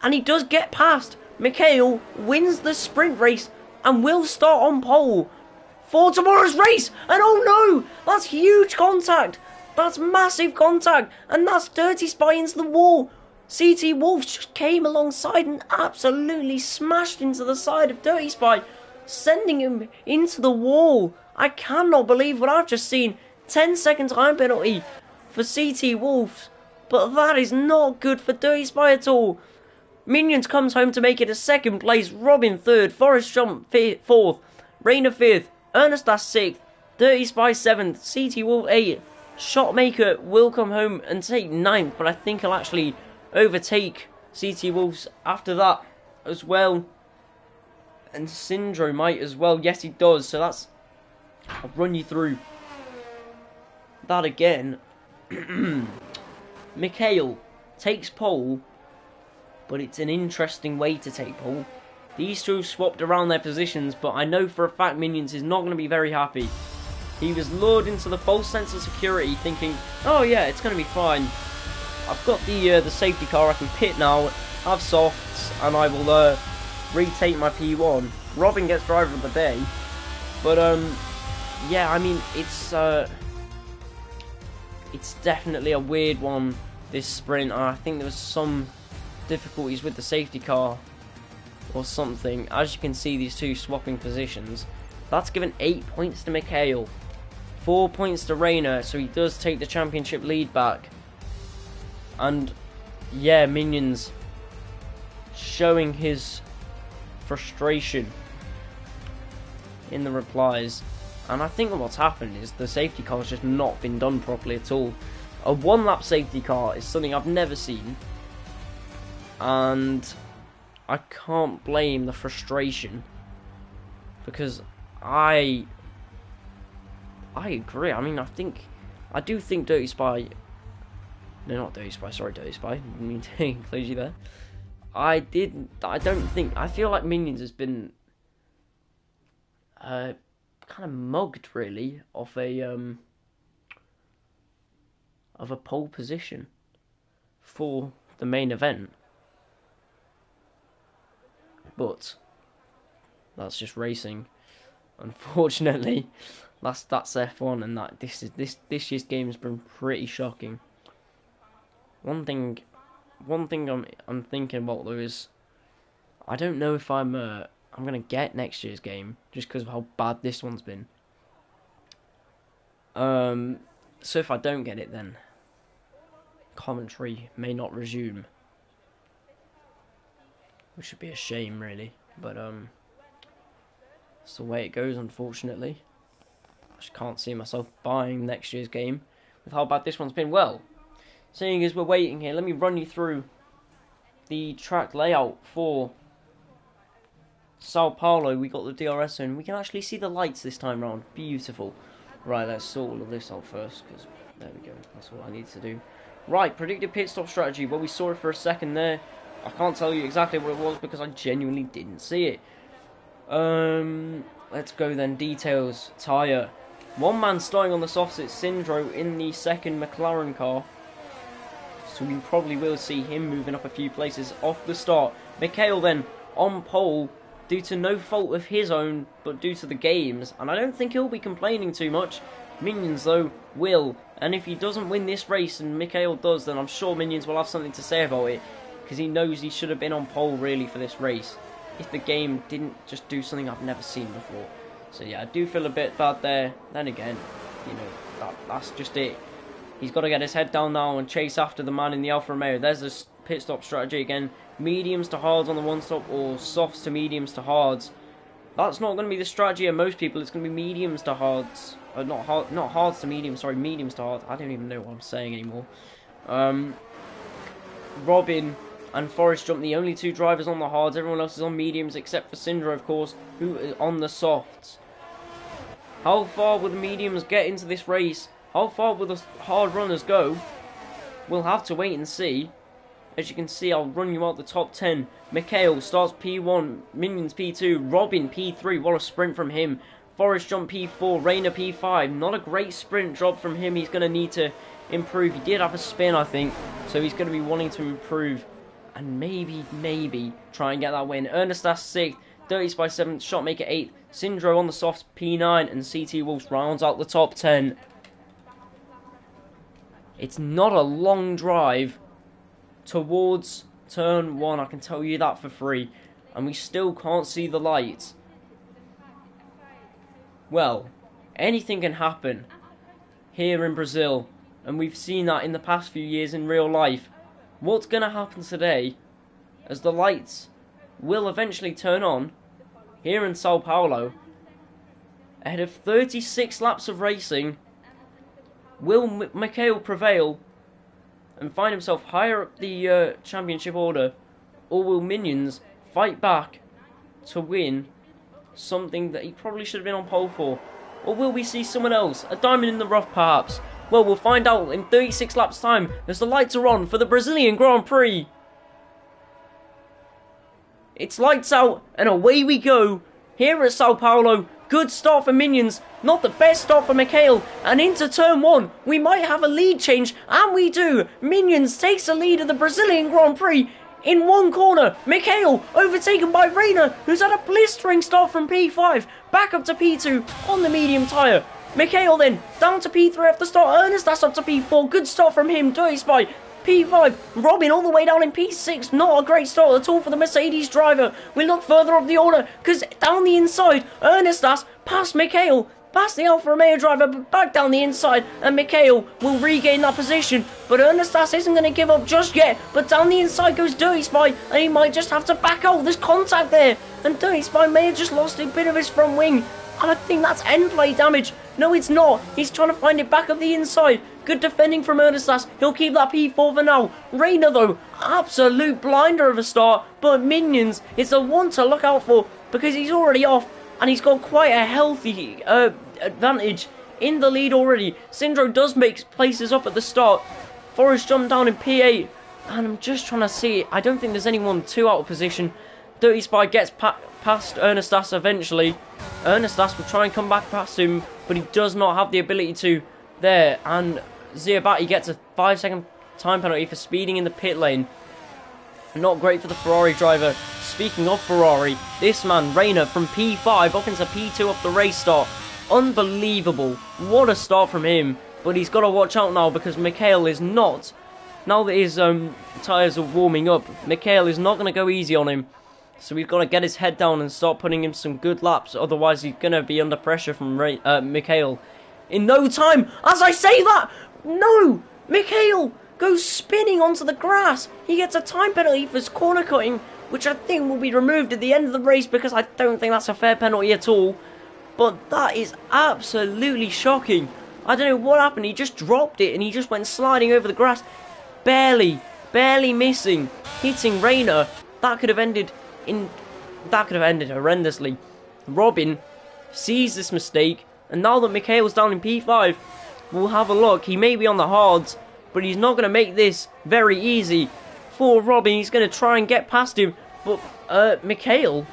Speaker 1: And he does get past. Mikhail wins the sprint race and will start on pole for tomorrow's race. And oh no, that's huge contact. That's massive contact. And that's Dirty Spy into the wall. CT Wolves just came alongside and absolutely smashed into the side of Dirty Spy, sending him into the wall. I cannot believe what I've just seen. 10-second time penalty for CT Wolves. But that is not good for Dirty Spy at all. Minions comes home to make it a second place. Robin third. Forrest Jump fourth. Rayner fifth. Ernest 6th. Dirty Spy 7th. CT Wolf 8th. Shotmaker will come home and take 9th. But I think he'll actually overtake CT Wolves after that as well. And Syndrome might as well. Yes, he does. So that's... I'll run you through that again. Mikhail takes pole, but it's an interesting way to take pole. These two swapped around their positions, but I know for a fact Minions is not going to be very happy. He was lured into the false sense of security, thinking, oh yeah, it's going to be fine. I've got the safety car, I can pit now, have softs, and I will retake my P1. Robin gets driver of the day, but yeah, I mean, it's definitely a weird one, this sprint. I think there was some difficulties with the safety car or something. As you can see, these two swapping positions. That's given 8 points to Mikhail, 4 points to Rayner, so he does take the championship lead back. And yeah, Minions showing his frustration in the replies. And I think what's happened is the safety car's just not been done properly at all. A one-lap safety car is something I've never seen, and I can't blame the frustration, because I agree. I mean, I do think Dirty Spy. No, not Dirty Spy. Sorry, Dirty Spy. I didn't mean to include you there. I don't think. I feel like Minions has been kind of mugged, really, of a pole position for the main event. But that's just racing. Unfortunately, that's F1, and this year's game has been pretty shocking. One thing I'm thinking about though is, I don't know if I'm gonna get next year's game just because of how bad this one's been. So if I don't get it, then commentary may not resume, which would be a shame, really. But it's the way it goes, unfortunately. I just can't see myself buying next year's game with how bad this one's been. Well, seeing as we're waiting here, let me run you through the track layout for Sao Paulo. We got the DRS zone. We can actually see the lights this time round. Beautiful. Right, let's sort all of this out first, because there we go. That's all I need to do. Right, predicted pit stop strategy. Well, we saw it for a second there. I can't tell you exactly what it was because I genuinely didn't see it. Let's go then. Details. Tyre. One man starting on the softs. It's Sindro in the second McLaren car. So we probably will see him moving up a few places off the start. Mikhail then on pole due to no fault of his own, but due to the games. And I don't think he'll be complaining too much. Minions, though, will. And if he doesn't win this race and Mikhail does, then I'm sure Minions will have something to say about it. Because he knows he should have been on pole, really, for this race. If the game didn't just do something I've never seen before. So, yeah, I do feel a bit bad there. Then again, you know, that's just it. He's got to get his head down now and chase after the man in the Alfa Romeo. There's this pit stop strategy again. Mediums to hards on the one stop, or softs to mediums to hards. That's not going to be the strategy of most people. It's going to be mediums to hards. Not hards to mediums, sorry, mediums to hards. I don't even know what I'm saying anymore. Robin and Forrest Jump, the only two drivers on the hards. Everyone else is on mediums except for Syndra, of course, who is on the softs. How far will the mediums get into this race? How far will the hard runners go? We'll have to wait and see. As you can see, I'll run you out the top 10. Mikhail starts P1, Minions P2, Robin P3, what a sprint from him. Forrest Jump P4, Rainer P5, not a great sprint job from him. He's going to need to improve. He did have a spin, I think, so he's going to be wanting to improve. And maybe try and get that win. Ernestas 6th, Dirty Spy 7th, Shotmaker 8th, Syndro on the softs P9, and CT Wolves rounds out the top 10. It's not a long drive towards turn 1, I can tell you that for free. And we still can't see the lights. Well, anything can happen here in Brazil. And we've seen that in the past few years in real life. What's going to happen today, as the lights will eventually turn on here in Sao Paulo, ahead of 36 laps of racing? Will Mikhail prevail and find himself higher up the championship order, or will Minions fight back to win something that he probably should have been on pole for? Or will we see someone else, a diamond in the rough perhaps? Well, we'll find out in 36 laps time as the lights are on for the Brazilian Grand Prix. It's lights out and away we go here at Sao Paulo. Good start for Minions, not the best start for Mikhail, and into turn 1, we might have a lead change, and we do. Minions takes the lead of the Brazilian Grand Prix. In one corner, Mikhail overtaken by Rainer, who's had a blistering start from P5, back up to P2 on the medium tyre. Mikhail then down to P3 after start, Ernestas up to P4, good start from him, Dirty Spy. P5, Robin all the way down in P6, not a great start at all for the Mercedes driver. We look further up the order, because down the inside, Ernestas past Mikhail, past the Alfa Romeo driver, but back down the inside, and Mikhail will regain that position. But Ernestas isn't going to give up just yet, but down the inside goes Dirty Spy, and he might just have to back out. There's contact there, and Dirty Spy may have just lost a bit of his front wing. And I think that's end play damage. No, it's not. He's trying to find it back up the inside. Good defending from Ernest. He'll keep that P4 for now. Rayner, though, absolute blinder of a start. But Minions, it's the one to look out for because he's already off. And he's got quite a healthy advantage in the lead already. Syndro does make places up at the start. Forrest jumped down in P8. And I'm just trying to see. I don't think there's anyone too out of position. Dirty Spy gets past Ernestas eventually. Ernestas will try and come back past him, but he does not have the ability to there. And Ziabati gets a 5-second time penalty for speeding in the pit lane. Not great for the Ferrari driver. Speaking of Ferrari, this man, Rayner, from P5 up into P2 off the race start. Unbelievable. What a start from him. But he's got to watch out now because Mikhail is not. Now that his tyres are warming up, Mikhail is not going to go easy on him. So we've got to get his head down and start putting him some good laps. Otherwise, he's going to be under pressure from Mikhail in no time. As I say that, no! Mikhail goes spinning onto the grass. He gets a time penalty for his corner cutting, which I think will be removed at the end of the race because I don't think that's a fair penalty at all. But that is absolutely shocking. I don't know what happened. He just dropped it and he just went sliding over the grass. Barely missing. Hitting Rayner. That could have ended horrendously. Robin sees this mistake, and now that Mikhail's down in P5, we'll have a look. He may be on the hards, but he's not going to make this very easy for Robin. He's going to try and get past him, but Mikhail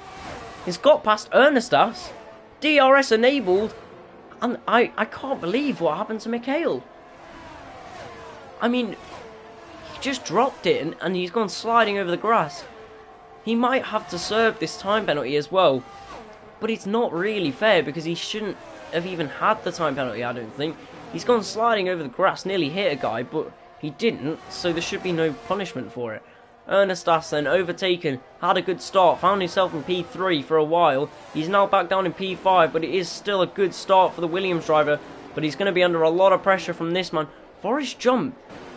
Speaker 1: has got past Ernestas. DRS enabled, and I can't believe what happened to Mikhail. I mean, he just dropped it, and he's gone sliding over the grass. He might have to serve this time penalty as well, but it's not really fair because he shouldn't have even had the time penalty, I don't think. He's gone sliding over the grass, nearly hit a guy, but he didn't, so there should be no punishment for it. Ernestas then overtaken, had a good start, found himself in P3 for a while. He's now back down in P5, but it is still a good start for the Williams driver, but he's going to be under a lot of pressure from this man. Forrest Jump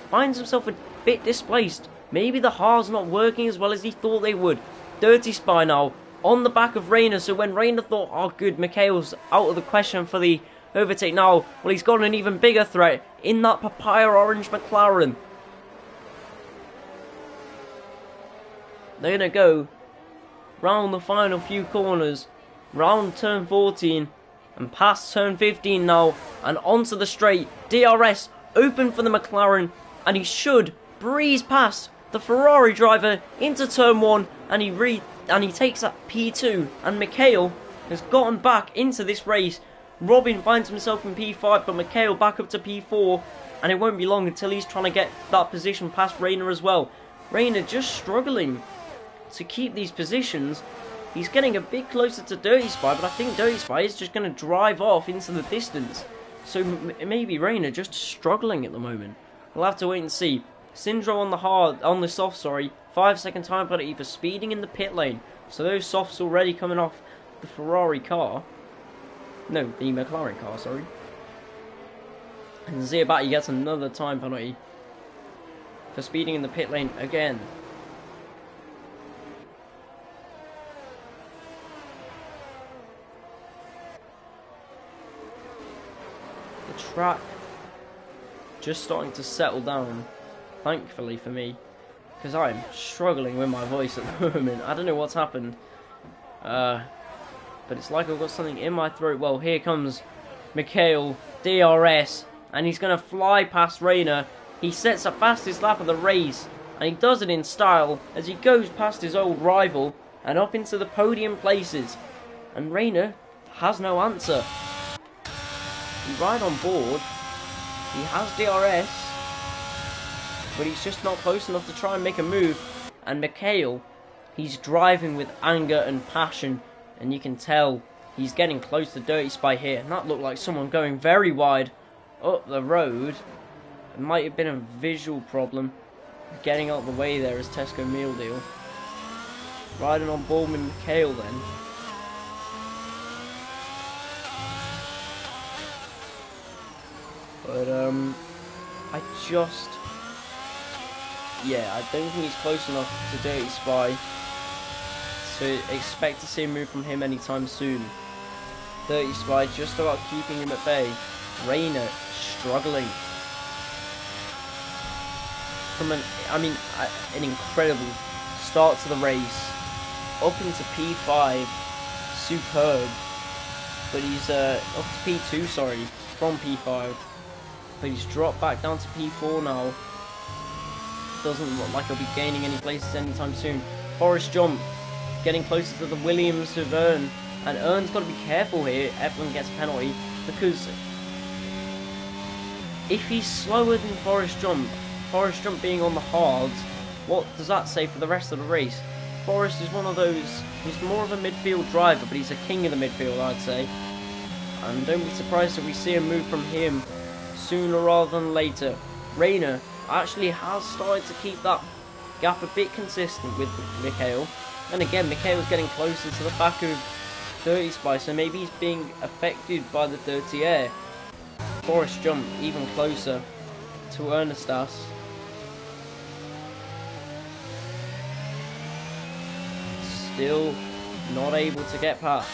Speaker 1: finds himself a bit displaced. Maybe the Haas not working as well as he thought they would. Dirty Spy now on the back of Rayner. So when Rayner thought, oh good, Mikhail's out of the question for the overtake now, well, he's got an even bigger threat in that papaya orange McLaren. They're going to go round the final few corners, round turn 14 and past turn 15 now, and onto the straight. DRS open for the McLaren, and he should breeze past the Ferrari driver into turn 1, and he takes that P2, and Mikhail has gotten back into this race. Robin finds himself in P5, but Mikhail back up to P4, and it won't be long until he's trying to get that position past Rayner as well. Rayner just struggling to keep these positions. He's getting a bit closer to Dirty Spy, but I think Dirty Spy is just going to drive off into the distance. So maybe Rayner just struggling at the moment. We'll have to wait and see. Syndro on the soft, 5-second time penalty for speeding in the pit lane. So those softs already coming off the Ferrari car. No, the McLaren car, sorry. And Ziabati gets another time penalty for speeding in the pit lane again. The track just starting to settle down, thankfully for me, because I'm struggling with my voice at the moment. I don't know what's happened, but it's like I've got something in my throat. Well, here comes Mikhail, DRS, and he's going to fly past Rayner. He sets the fastest lap of the race, and he does it in style as he goes past his old rival and up into the podium places. And Rayner has no answer. He's right on board. He has DRS, but he's just not close enough to try and make a move. And Mikhail, he's driving with anger and passion, and you can tell he's getting close to Dirty Spy here. And that looked like someone going very wide up the road. It might have been a visual problem getting out of the way there as Tesco Meal Deal. Riding on board with Mikhail then. But, I don't think he's close enough to Dirty Spy to expect to see a move from him anytime soon. Dirty Spy just about keeping him at bay. Rayner struggling. From an incredible start to the race, up into P5, superb. But he's up to P2, sorry, from P5. But he's dropped back down to P4 now. Doesn't look like he'll be gaining any places anytime soon. Forest Jump, getting closer to the Williams of Ern. And Ern's got to be careful here. Evelyn gets a penalty, because if he's slower than Forest Jump being on the hards, what does that say for the rest of the race? Forest is one of those, he's more of a midfield driver, but he's a king of the midfield, I'd say. And don't be surprised if we see a move from him sooner rather than later. Rayner actually has started to keep that gap a bit consistent with Mikhail. And again, Mikhail's getting closer to the back of Dirty Spy, so maybe he's being affected by the dirty air. Forest Jump even closer to Ernestas. Still not able to get past.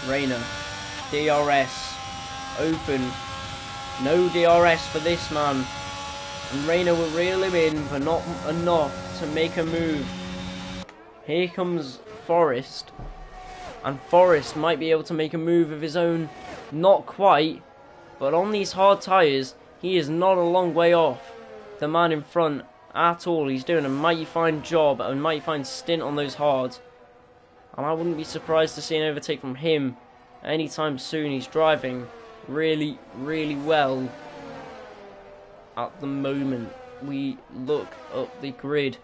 Speaker 1: Rayner, DRS, open, no DRS for this man. And Rayner will reel him in, but not enough to make a move. Here comes Forest, and Forest might be able to make a move of his own. Not quite, but on these hard tyres, he is not a long way off the man in front at all. He's doing a mighty fine job, a mighty fine stint on those hards, and I wouldn't be surprised to see an overtake from him anytime soon. He's driving really, really well at the moment. We look up the grid,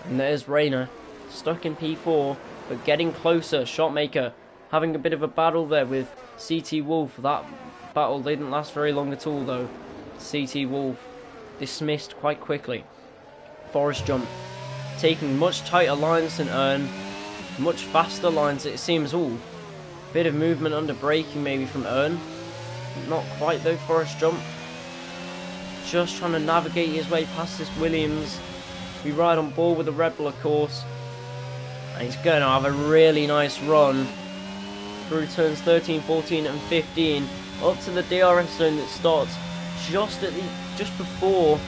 Speaker 1: and there's Rayner, stuck in P4, but getting closer. Shotmaker having a bit of a battle there with CT Wolf. That battle didn't last very long at all, though. CT Wolf dismissed quite quickly. Forest Jump taking much tighter lines than Ern, much faster lines it seems. All bit of movement under braking maybe from Ern, not quite though. Forest Jump just trying to navigate his way past this Williams. We ride on board with the Red Bull, of course, and he's going to have a really nice run through turns 13, 14 and 15 up to the DRS zone that starts just before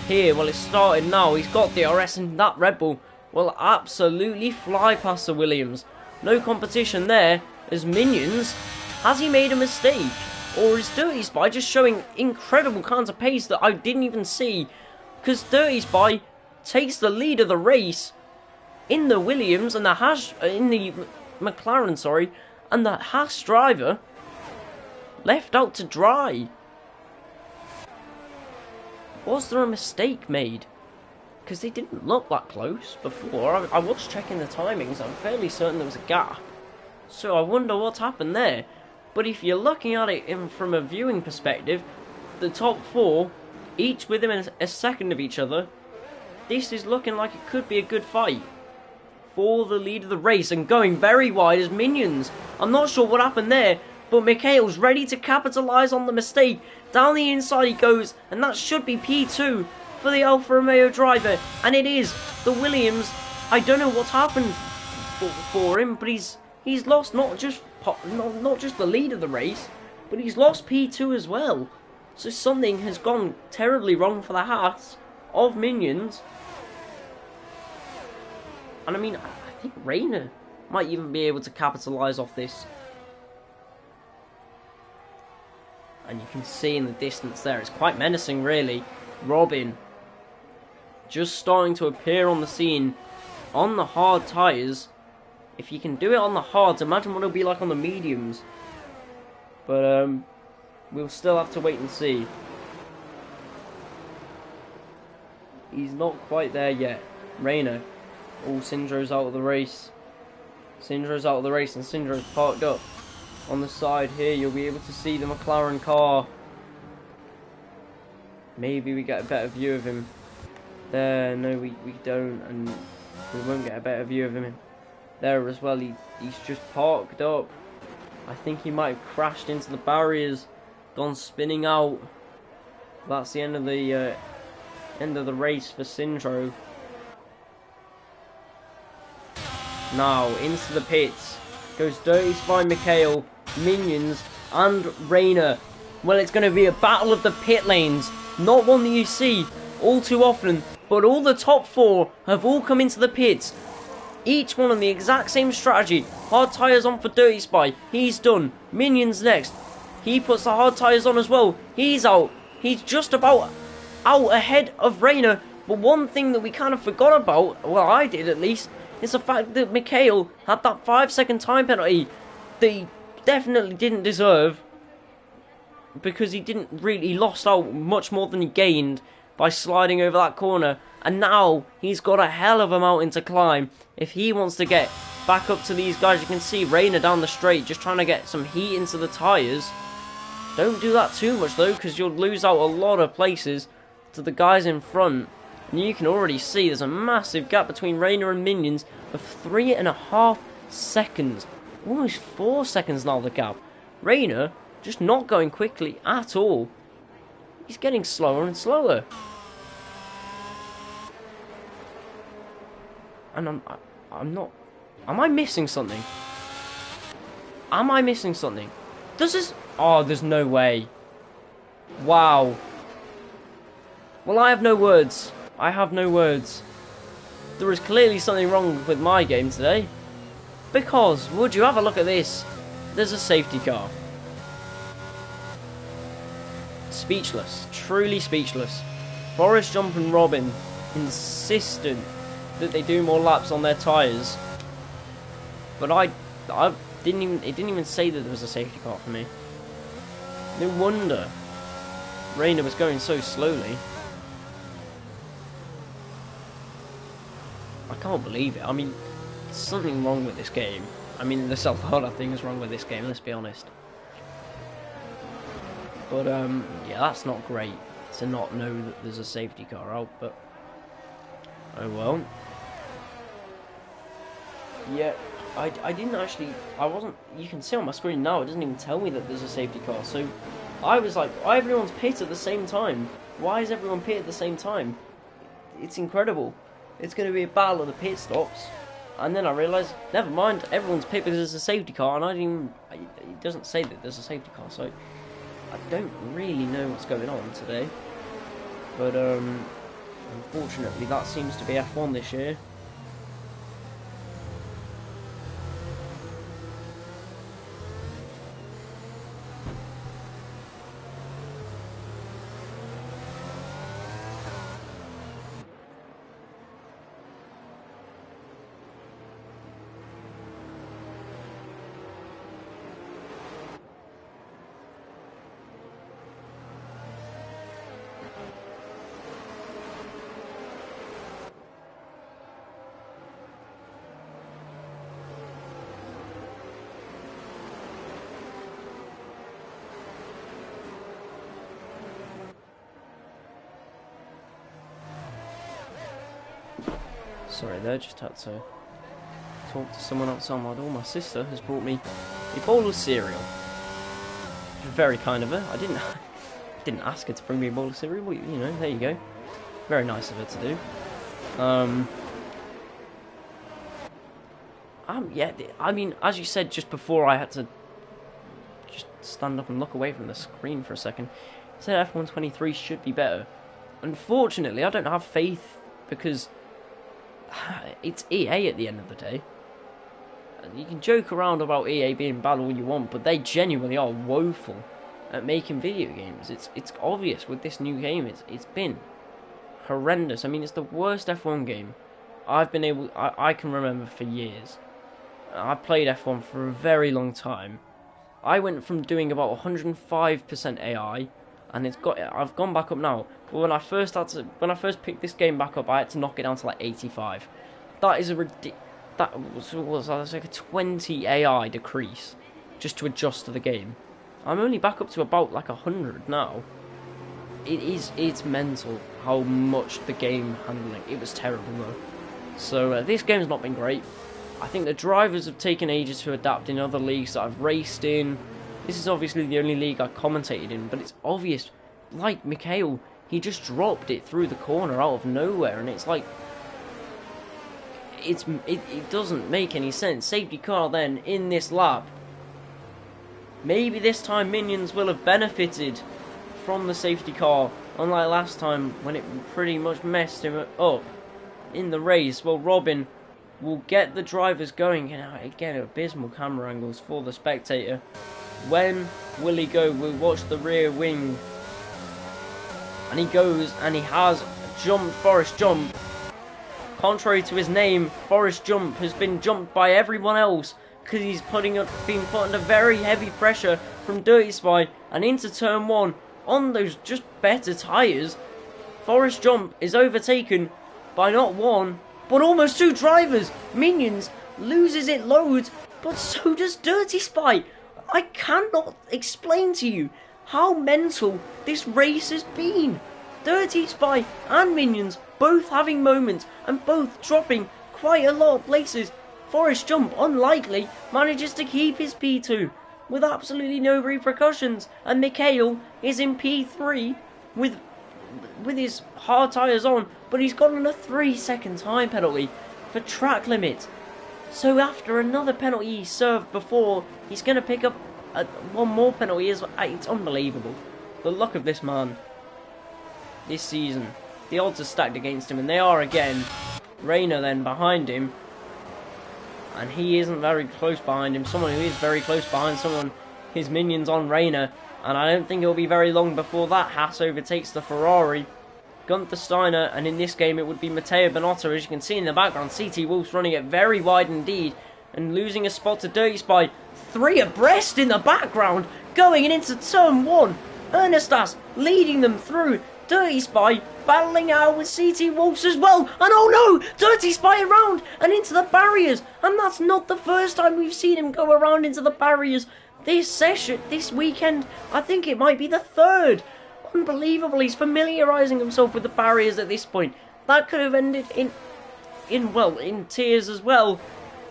Speaker 1: here. Well, it started now. He's got DRS, and that Red Bull will absolutely fly past the Williams. No competition there as Minions. Has he made a mistake? Or is Dirty Spy just showing incredible kinds of pace that I didn't even see? Because Dirty Spy takes the lead of the race in the Williams and in the McLaren, sorry, and the Haas driver left out to dry. Was there a mistake made? Because they didn't look that close before. I was checking the timings. I'm fairly certain there was a gap. So I wonder what's happened there. But if you're looking at it from a viewing perspective, the top four, each within a second of each other, this is looking like it could be a good fight for the lead of the race, and going very wide as Minions. I'm not sure what happened there, but Mikhail's ready to capitalise on the mistake. Down the inside he goes, and that should be P2 for the Alfa Romeo driver, and it is. The Williams, I don't know what's happened for him, but he's lost not just the lead of the race, but he's lost P2 as well. So something has gone terribly wrong for the Haas of Minions. And I mean, I think Rayner might even be able to capitalise off this. And you can see in the distance there, it's quite menacing really. Robin just starting to appear on the scene on the hard tyres. If you can do it on the hards, imagine what it'll be like on the mediums. But we'll still have to wait and see. He's not quite there yet. Rayner. Oh, Sindro's out of the race. Sindro's out of the race, and Sindro's parked up on the side here. You'll be able to see the McLaren car. Maybe we get a better view of him there. No, we don't, and we won't get a better view of him there as well. He's just parked up. I think he might have crashed into the barriers, gone spinning out. That's the end of the race for Sindro. Now, into the pits. Goes Dirty Spy, Mikhail, Minions, and Rainer. Well, it's going to be a battle of the pit lanes. Not one that you see all too often, but all the top 4 have all come into the pits. Each one on the exact same strategy. Hard tyres on for Dirty Spy. He's done. Minions next. He puts the hard tyres on as well. He's out. He's just about out ahead of Rainer. But one thing that we kind of forgot about, well, I did at least, is the fact that Mikhail had that 5-second time penalty that he definitely didn't deserve, because he lost out much more than he gained by sliding over that corner, and now he's got a hell of a mountain to climb if he wants to get back up to these guys. You can see Rainer down the straight just trying to get some heat into the tyres. Don't do that too much though, because you'll lose out a lot of places to the guys in front. And you can already see there's a massive gap between Rainer and Minions of 3.5 seconds. Almost 4 seconds now, the gap. Rainer just not going quickly at all. He's getting slower and slower. And I'm not... Am I missing something? Am I missing something? Does this... Oh, there's no way. Wow. Well, I have no words. I have no words. There is clearly something wrong with my game today. Because, would you have a look at this? There's a safety car. Speechless. Truly speechless. Boris, Jump and Robin insistent that they do more laps on their tyres. But I didn't even... It didn't even say that there was a safety car for me. No wonder Rainer was going so slowly. I can't believe it. I mean, there's something wrong with this game. I mean, the self-harder thing is wrong with this game, let's be honest. But, yeah, that's not great to not know that there's a safety car out, but... Oh well. Yeah, I didn't actually... I wasn't... You can see on my screen now, it doesn't even tell me that there's a safety car, so... I was like, why everyone's pit at the same time? Why is everyone pit at the same time? It's incredible. It's going to be a battle of the pit stops. And then I realised, never mind, everyone's pit because there's a safety car, and I didn't even... It doesn't say that there's a safety car, so... I don't really know what's going on today. But, unfortunately, that seems to be F1 this year. Sorry there, just had to talk to someone outside my door. My sister has brought me a bowl of cereal. Very kind of her. I didn't ask her to bring me a bowl of cereal, but, you know, there you go. Very nice of her to do. Yeah, I mean, as you said just before, I had to just stand up and look away from the screen for a second. I said F1 23 should be better. Unfortunately, I don't have faith because it's EA at the end of the day. You can joke around about EA being bad all you want, but they genuinely are woeful at making video games. It's obvious with this new game. It's been horrendous. I mean, it's the worst F1 game I can remember for years. I played F1 for a very long time. I went from doing about 105% AI, and I've gone back up now. But when I first picked this game back up, I had to knock it down to like 85. That is that was like a 20 AI decrease just to adjust to the game. I'm only back up to about like 100 now. It's mental how much the game handling. It was terrible though. So this game's not been great. I think the drivers have taken ages to adapt in other leagues that I've raced in. This is obviously the only league I commentated in, but it's obvious, like Mikhail, he just dropped it through the corner out of nowhere, and it's like, it doesn't make any sense. Safety car then in this lap. Maybe this time Minions will have benefited from the safety car, unlike last time when it pretty much messed him up in the race. Well, Robin will get the drivers going, and again, abysmal camera angles for the spectator. When will he go? We'll watch the rear wing, and he goes, and he has jumped Forrest Jump. Contrary to his name, Forrest Jump has been jumped by everyone else because he's being put under very heavy pressure from Dirty Spy, and into turn 1 on those just better tyres. Forrest Jump is overtaken by not one, but almost 2 drivers. Minions loses it loads, but so does Dirty Spy. I cannot explain to you how mental this race has been. Dirty Spy and Minions both having moments and both dropping quite a lot of places. Forrest Jump, unlikely, manages to keep his P2 with absolutely no repercussions, and Mikhail is in P3 with his hard tyres on, but he's gotten a 3-second time penalty for track limit. So after another penalty he served before, he's going to pick up one more penalty. It's unbelievable. The luck of this man this season. The odds are stacked against him, and they are again. Rayner then behind him, and he isn't very close behind him. Someone who is very close behind someone, his Minions on Rayner, and I don't think it'll be very long before that Haas overtakes the Ferrari. Gunther Steiner, and in this game it would be Matteo Binotto. As you can see in the background, CT Wolf's running it very wide indeed, and losing a spot to Dirty Spy. 3 abreast in the background, going into turn 1. Ernestas leading them through. Dirty Spy battling out with CT Wolves as well, and oh no, Dirty Spy around and into the barriers, and that's not the first time we've seen him go around into the barriers this weekend. I think it might be the 3rd. Unbelievable. He's familiarising himself with the barriers at this point. That could have ended in tears as well.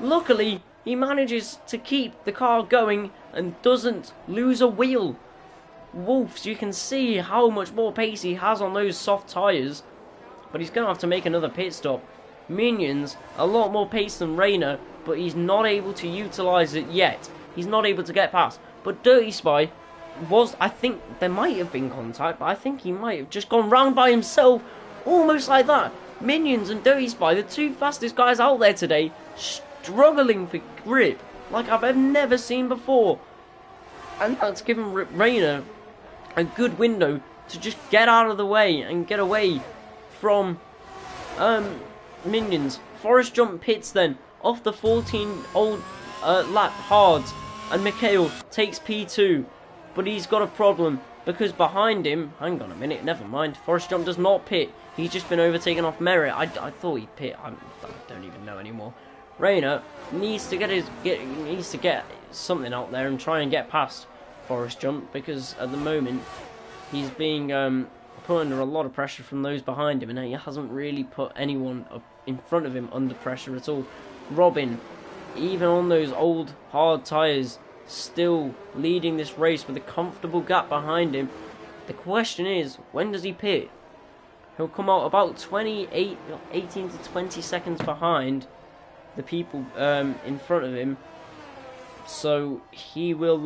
Speaker 1: Luckily, he manages to keep the car going and doesn't lose a wheel. Wolves, you can see how much more pace he has on those soft tyres, but he's going to have to make another pit stop. Minions, a lot more pace than Rayner, but he's not able to utilise it yet. He's not able to get past. But Dirty Spy I think there might have been contact, but I think he might have just gone round by himself, almost like that. Minions and Dirty Spy, the 2 fastest guys out there today, struggling for grip like I've never seen before. And that's given Rayner a good window to just get out of the way and get away from Minions. Forrest Jump pits then off the 14 old lap hards, and Mikhail takes P2, but he's got a problem because behind him, hang on a minute, never mind, Forrest Jump does not pit. He's just been overtaken off merit. I thought he'd pit. I don't even know anymore. Rayner needs to get something out there and try and get past Forrest Jump, because at the moment he's being put under a lot of pressure from those behind him, and he hasn't really put anyone up in front of him under pressure at all. Robin, even on those old hard tyres, still leading this race with a comfortable gap behind him. The question is, when does he pit? He'll come out about 18 to 20 seconds behind the people in front of him. So he will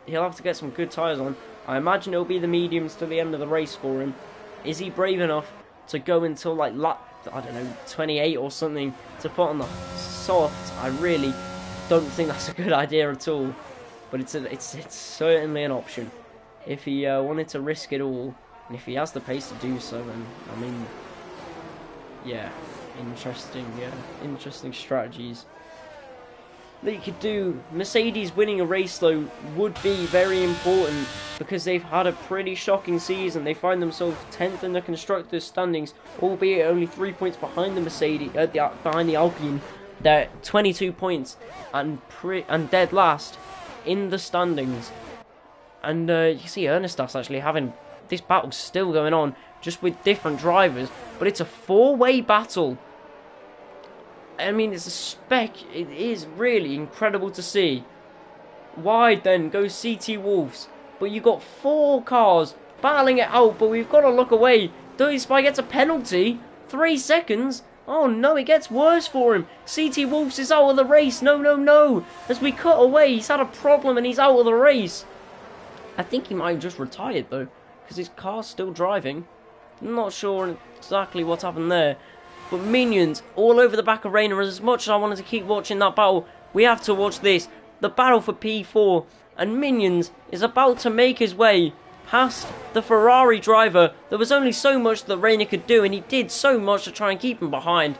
Speaker 1: he'll have to get some good tyres on. I imagine it'll be the mediums to the end of the race for him. Is he brave enough to go until like lap, I don't know, 28 or something to put on the soft? I really don't think that's a good idea at all. But it's certainly an option if he wanted to risk it all, and if he has the pace to do so. And I mean, yeah, interesting strategies that you could do. Mercedes winning a race though would be very important, because they've had a pretty shocking season. They find themselves 10th in the constructors standings, albeit only 3 points behind the Mercedes, behind the Alpine. They're 22 points and dead last in the standings. And you see Ernestas actually having this battle still going on, just with different drivers, but it's a 4-way battle. I mean, it's a spec. It is really incredible to see. Wide then goes CT Wolves, but you got 4 cars battling it out, but we've got to look away. Dirty Spy gets a penalty, 3 seconds. Oh no, it gets worse for him. CT Wolves is out of the race. No, no, no. As we cut away, he's had a problem and he's out of the race. I think he might have just retired though, because his car's still driving. I'm not sure exactly what's happened there. But minions all over the back of Reina. As much as I wanted to keep watching that battle, we have to watch this. The battle for P4. And Minions is about to make his way past the Ferrari driver. There was only so much that Reina could do, and he did so much to try and keep him behind.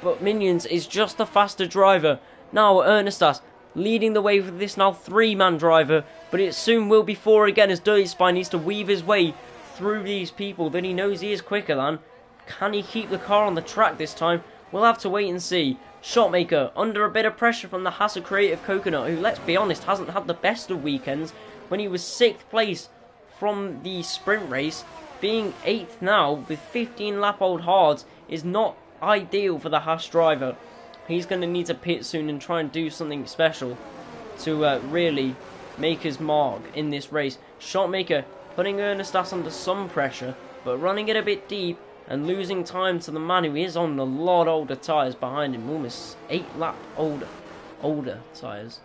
Speaker 1: But Minions is just the faster driver. Now Ernestas leading the way with this now 3-man driver. But it soon will be 4 again as Dirty Spy needs to weave his way through these people that he knows he is quicker than. Can he keep the car on the track this time? We'll have to wait and see. Shotmaker under a bit of pressure from the Hassel Creative Coconut, who, let's be honest, hasn't had the best of weekends when he was 6th place from the sprint race. Being 8th now with 15 lap old hards is not ideal for the Haas driver. He's going to need to pit soon and try and do something special to really make his mark in this race. Shotmaker putting Ernestas under some pressure, but running it a bit deep and losing time to the man who is on a lot older tyres behind him. Almost 8 lap older tyres.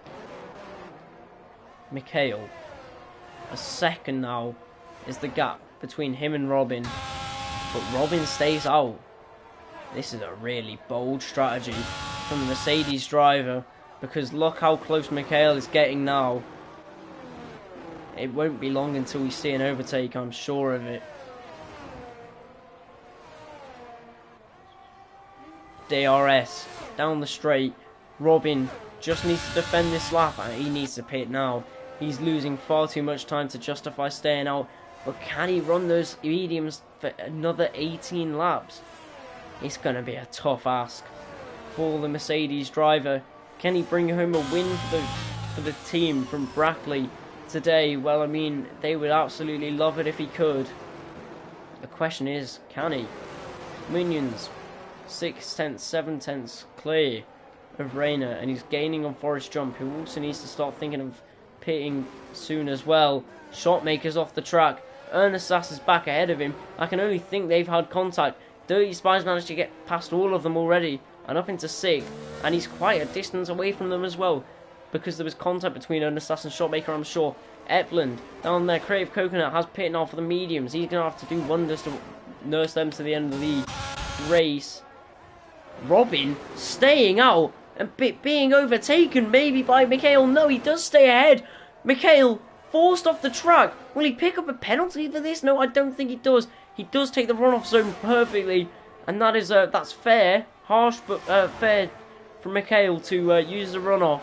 Speaker 1: Mikhail. A second now is the gap between him and Robin. But Robin stays out. This is a really bold strategy from the Mercedes driver, because look how close Mikhail is getting now. It won't be long until we see an overtake, I'm sure of it. DRS down the straight. Robin just needs to defend this lap and he needs to pit now. He's losing far too much time to justify staying out. But can he run those mediums for another 18 laps? It's going to be a tough ask for the Mercedes driver. Can he bring home a win for the team from Brackley today? Well, I mean, they would absolutely love it if he could. The question is, can he? Minions 6/10, 7/10 clear of Reina, and he's gaining on Forest Jump, who also needs to start thinking of pitting soon as well. Shotmaker's off the track. Ernestas is back ahead of him. I can only think they've had contact. Dirty Spy's managed to get past all of them already and up into 6th, and he's quite a distance away from them as well, because there was contact between Ernestas and Shotmaker, I'm sure. Epland down there, Creative Coconut has pit now for the mediums. He's going to have to do wonders to nurse them to the end of the race. Robin staying out and being overtaken maybe by Mikhail. No, he does stay ahead. Mikhail forced off the track. Will he pick up a penalty for this? No, I don't think he does. He does take the runoff zone perfectly, and that is that's fair. Harsh, but fair for Mikhail to use the runoff.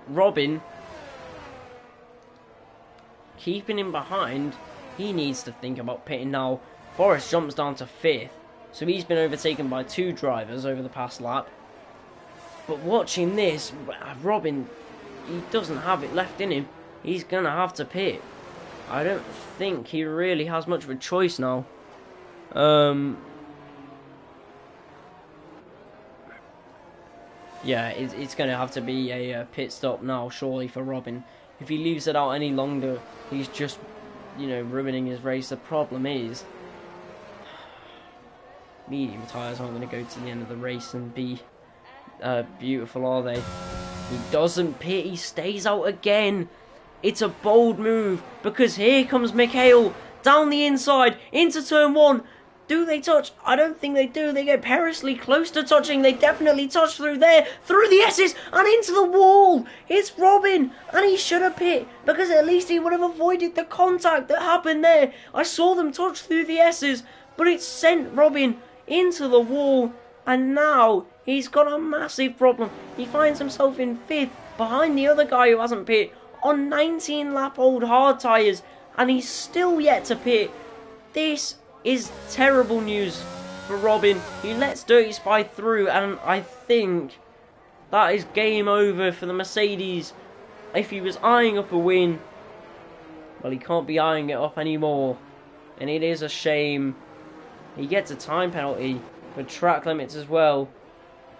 Speaker 1: Robin keeping him behind. He needs to think about pitting now. Forrest jumps down to 5th. So he's been overtaken by 2 drivers over the past lap. But watching this, Robin, he doesn't have it left in him. He's going to have to pit. I don't think he really has much of a choice now. Yeah, it's going to have to be a pit stop now, surely, for Robin. If he leaves it out any longer, he's just, ruining his race. The problem is, medium tyres aren't going to go to the end of the race and be beautiful, are they? He doesn't pit, he stays out again. It's a bold move, because here comes Mikhail down the inside into turn 1. Do they touch? I don't think they do. They get perilously close to touching. They definitely touch through there, through the S's and into the wall. It's Robin, and he should have pit, because at least he would have avoided the contact that happened there. I saw them touch through the S's, but it sent Robin into the wall, and now he's got a massive problem. He finds himself in 5th behind the other guy who hasn't pit on 19 lap old hard tyres, and he's still yet to pit. This is terrible news for Robin. He lets Dirty Spy through, and I think that is game over for the Mercedes. If he was eyeing up a win, well, he can't be eyeing it up anymore, and it is a shame. He gets a time penalty for track limits as well,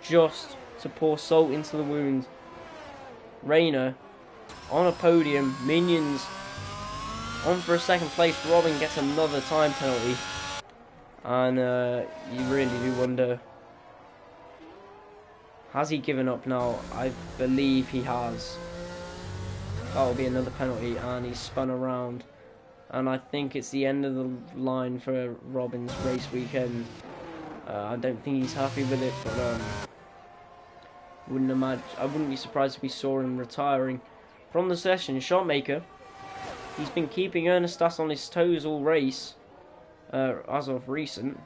Speaker 1: just to pour salt into the wound. Reina on a podium, Minions on for a 2nd place. Robin gets another time penalty, And you really do wonder, has he given up now? I believe he has. That'll be another penalty, and he's spun around. And I think it's the end of the line for Robin's race weekend. I don't think he's happy with it, but I wouldn't be surprised if we saw him retiring from the session. Shotmaker, he's been keeping Ernestas on his toes all race, as of recent.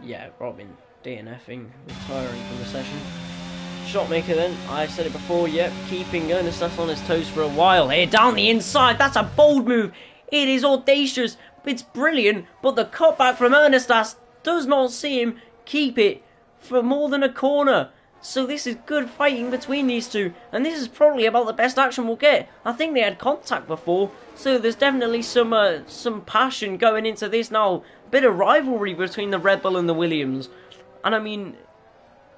Speaker 1: Yeah, Robin DNFing, retiring from the session. Shotmaker then, I said it before, yep, keeping Ernestas on his toes for a while here, down the inside, that's a bold move, it is audacious, it's brilliant, but the cutback from Ernestas does not see him keep it for more than a corner. So this is good fighting between these two, and this is probably about the best action we'll get. I think they had contact before, so there's definitely some passion going into this now. Bit of rivalry between the Red Bull and the Williams. And I mean,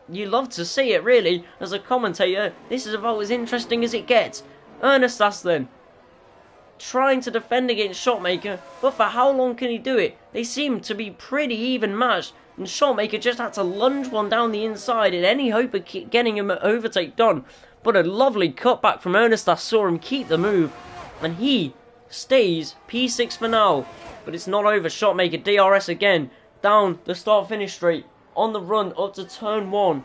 Speaker 1: you love to see it really. As a commentator, this is about as interesting as it gets. Ernestas then, trying to defend against Shotmaker, but for how long can he do it? They seem to be pretty even matched, and Shotmaker just had to lunge one down the inside in any hope of getting him an overtake done. But a lovely cutback from Ernestas saw him keep the move, and he stays P6 for now. But it's not over. Shotmaker DRS again, down the start-finish straight, on the run up to turn 1.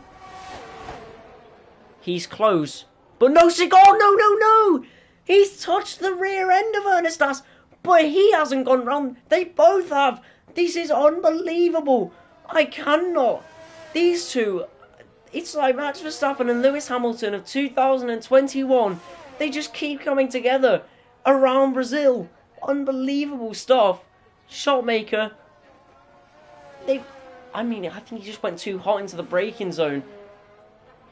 Speaker 1: He's close, but no cigar, no! He's touched the rear end of Ernestas, but he hasn't gone round. They both have. This is unbelievable. I cannot. These two, it's like Max Verstappen and Lewis Hamilton of 2021. They just keep coming together around Brazil. Unbelievable stuff. Shotmaker, I think he just went too hot into the braking zone.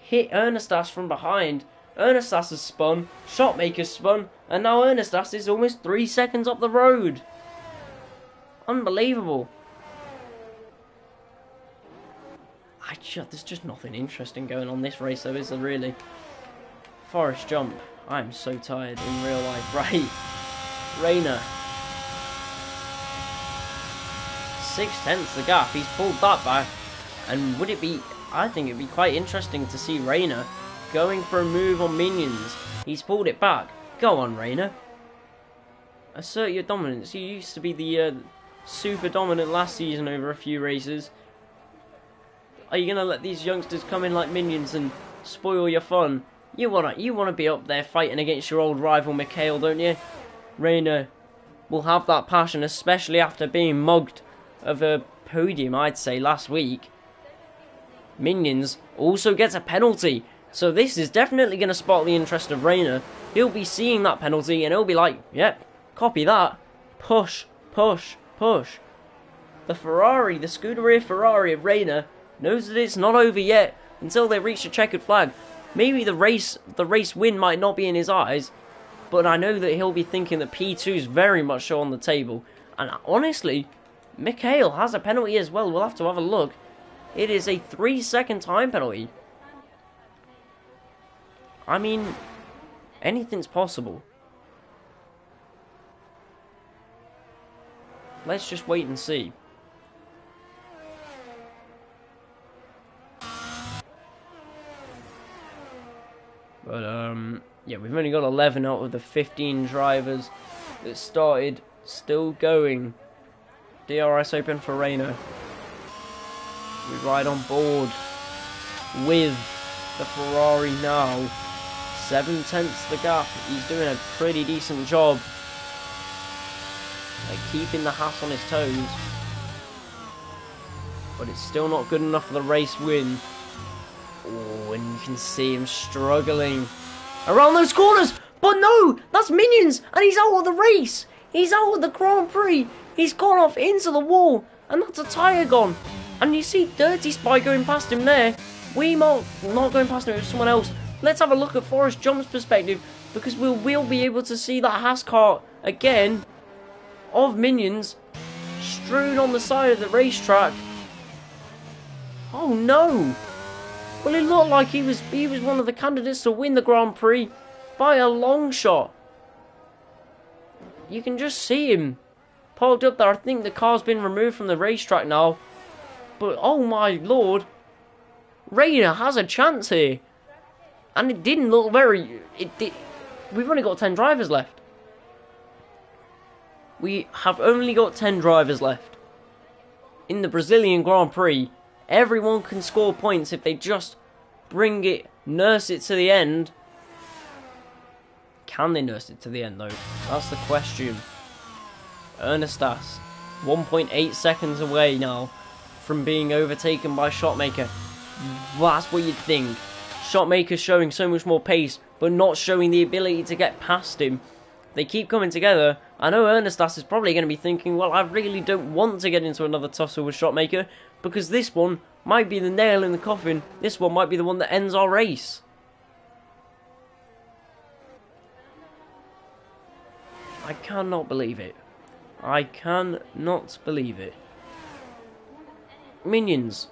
Speaker 1: Hit Ernestas from behind. Ernestas has spun, Shotmaker's spun, and now Ernestas is almost 3 seconds up the road. Unbelievable. There's just nothing interesting going on this race though, is there really? Forest jump. I'm so tired in real life. Right. Rayner. 6/10 the gap. He's pulled that back. And would it be... I think it'd be quite interesting to see Rayner going for a move on Minions. He's pulled it back. Go on, Rayner. Assert your dominance. You used to be the super dominant last season over a few races. Are you gonna let these youngsters come in like minions and spoil your fun? You wanna be up there fighting against your old rival Mikhail, don't you? Rayner will have that passion, especially after being mugged of a podium, I'd say, last week. Minions also gets a penalty, so this is definitely going to spark the interest of Rayner. He'll be seeing that penalty and he'll be like, yep, copy that. Push. The Scuderia Ferrari of Rayner knows that it's not over yet until they reach the checkered flag. Maybe the race win might not be in his eyes, but I know that he'll be thinking that P2 is very much so on the table. And honestly, Mikhail has a penalty as well. We'll have to have a look. It is a 3-second time penalty. I mean, anything's possible. Let's just wait and see. But, yeah, we've only got 11 out of the 15 drivers that started still going. DRS open for Rayner. We ride on board with the Ferrari now. 7/10 the gap. He's doing a pretty decent job at keeping the Haas on his toes. But it's still not good enough for the race win. Oh, and you can see him struggling around those corners. But no, that's Minions, and he's out of the race. He's out of the Grand Prix. He's gone off into the wall, and that's a tyre gone. And you see Dirty Spy going past him there. Weemark not going past him with someone else. Let's have a look at Forrest Jump's perspective, because we'll be able to see that Haas car again of Minions strewn on the side of the racetrack. Oh no! Well, it looked like he was one of the candidates to win the Grand Prix by a long shot. You can just see him parked up there. I think the car's been removed from the racetrack now. But, oh my lord, Rayner has a chance here. And it didn't look very... We've only got 10 drivers left. We have only got 10 drivers left. In the Brazilian Grand Prix, everyone can score points if they just bring it, nurse it to the end. Can they nurse it to the end, though? That's the question. Ernestas, 1.8 seconds away now from being overtaken by Shotmaker. That's what you'd think. Shotmaker showing so much more pace, but not showing the ability to get past him. They keep coming together. I know Ernestas is probably going to be thinking, well, I really don't want to get into another tussle with Shotmaker, because this one might be the nail in the coffin. This one might be the one that ends our race. I cannot believe it. I cannot believe it. Minions,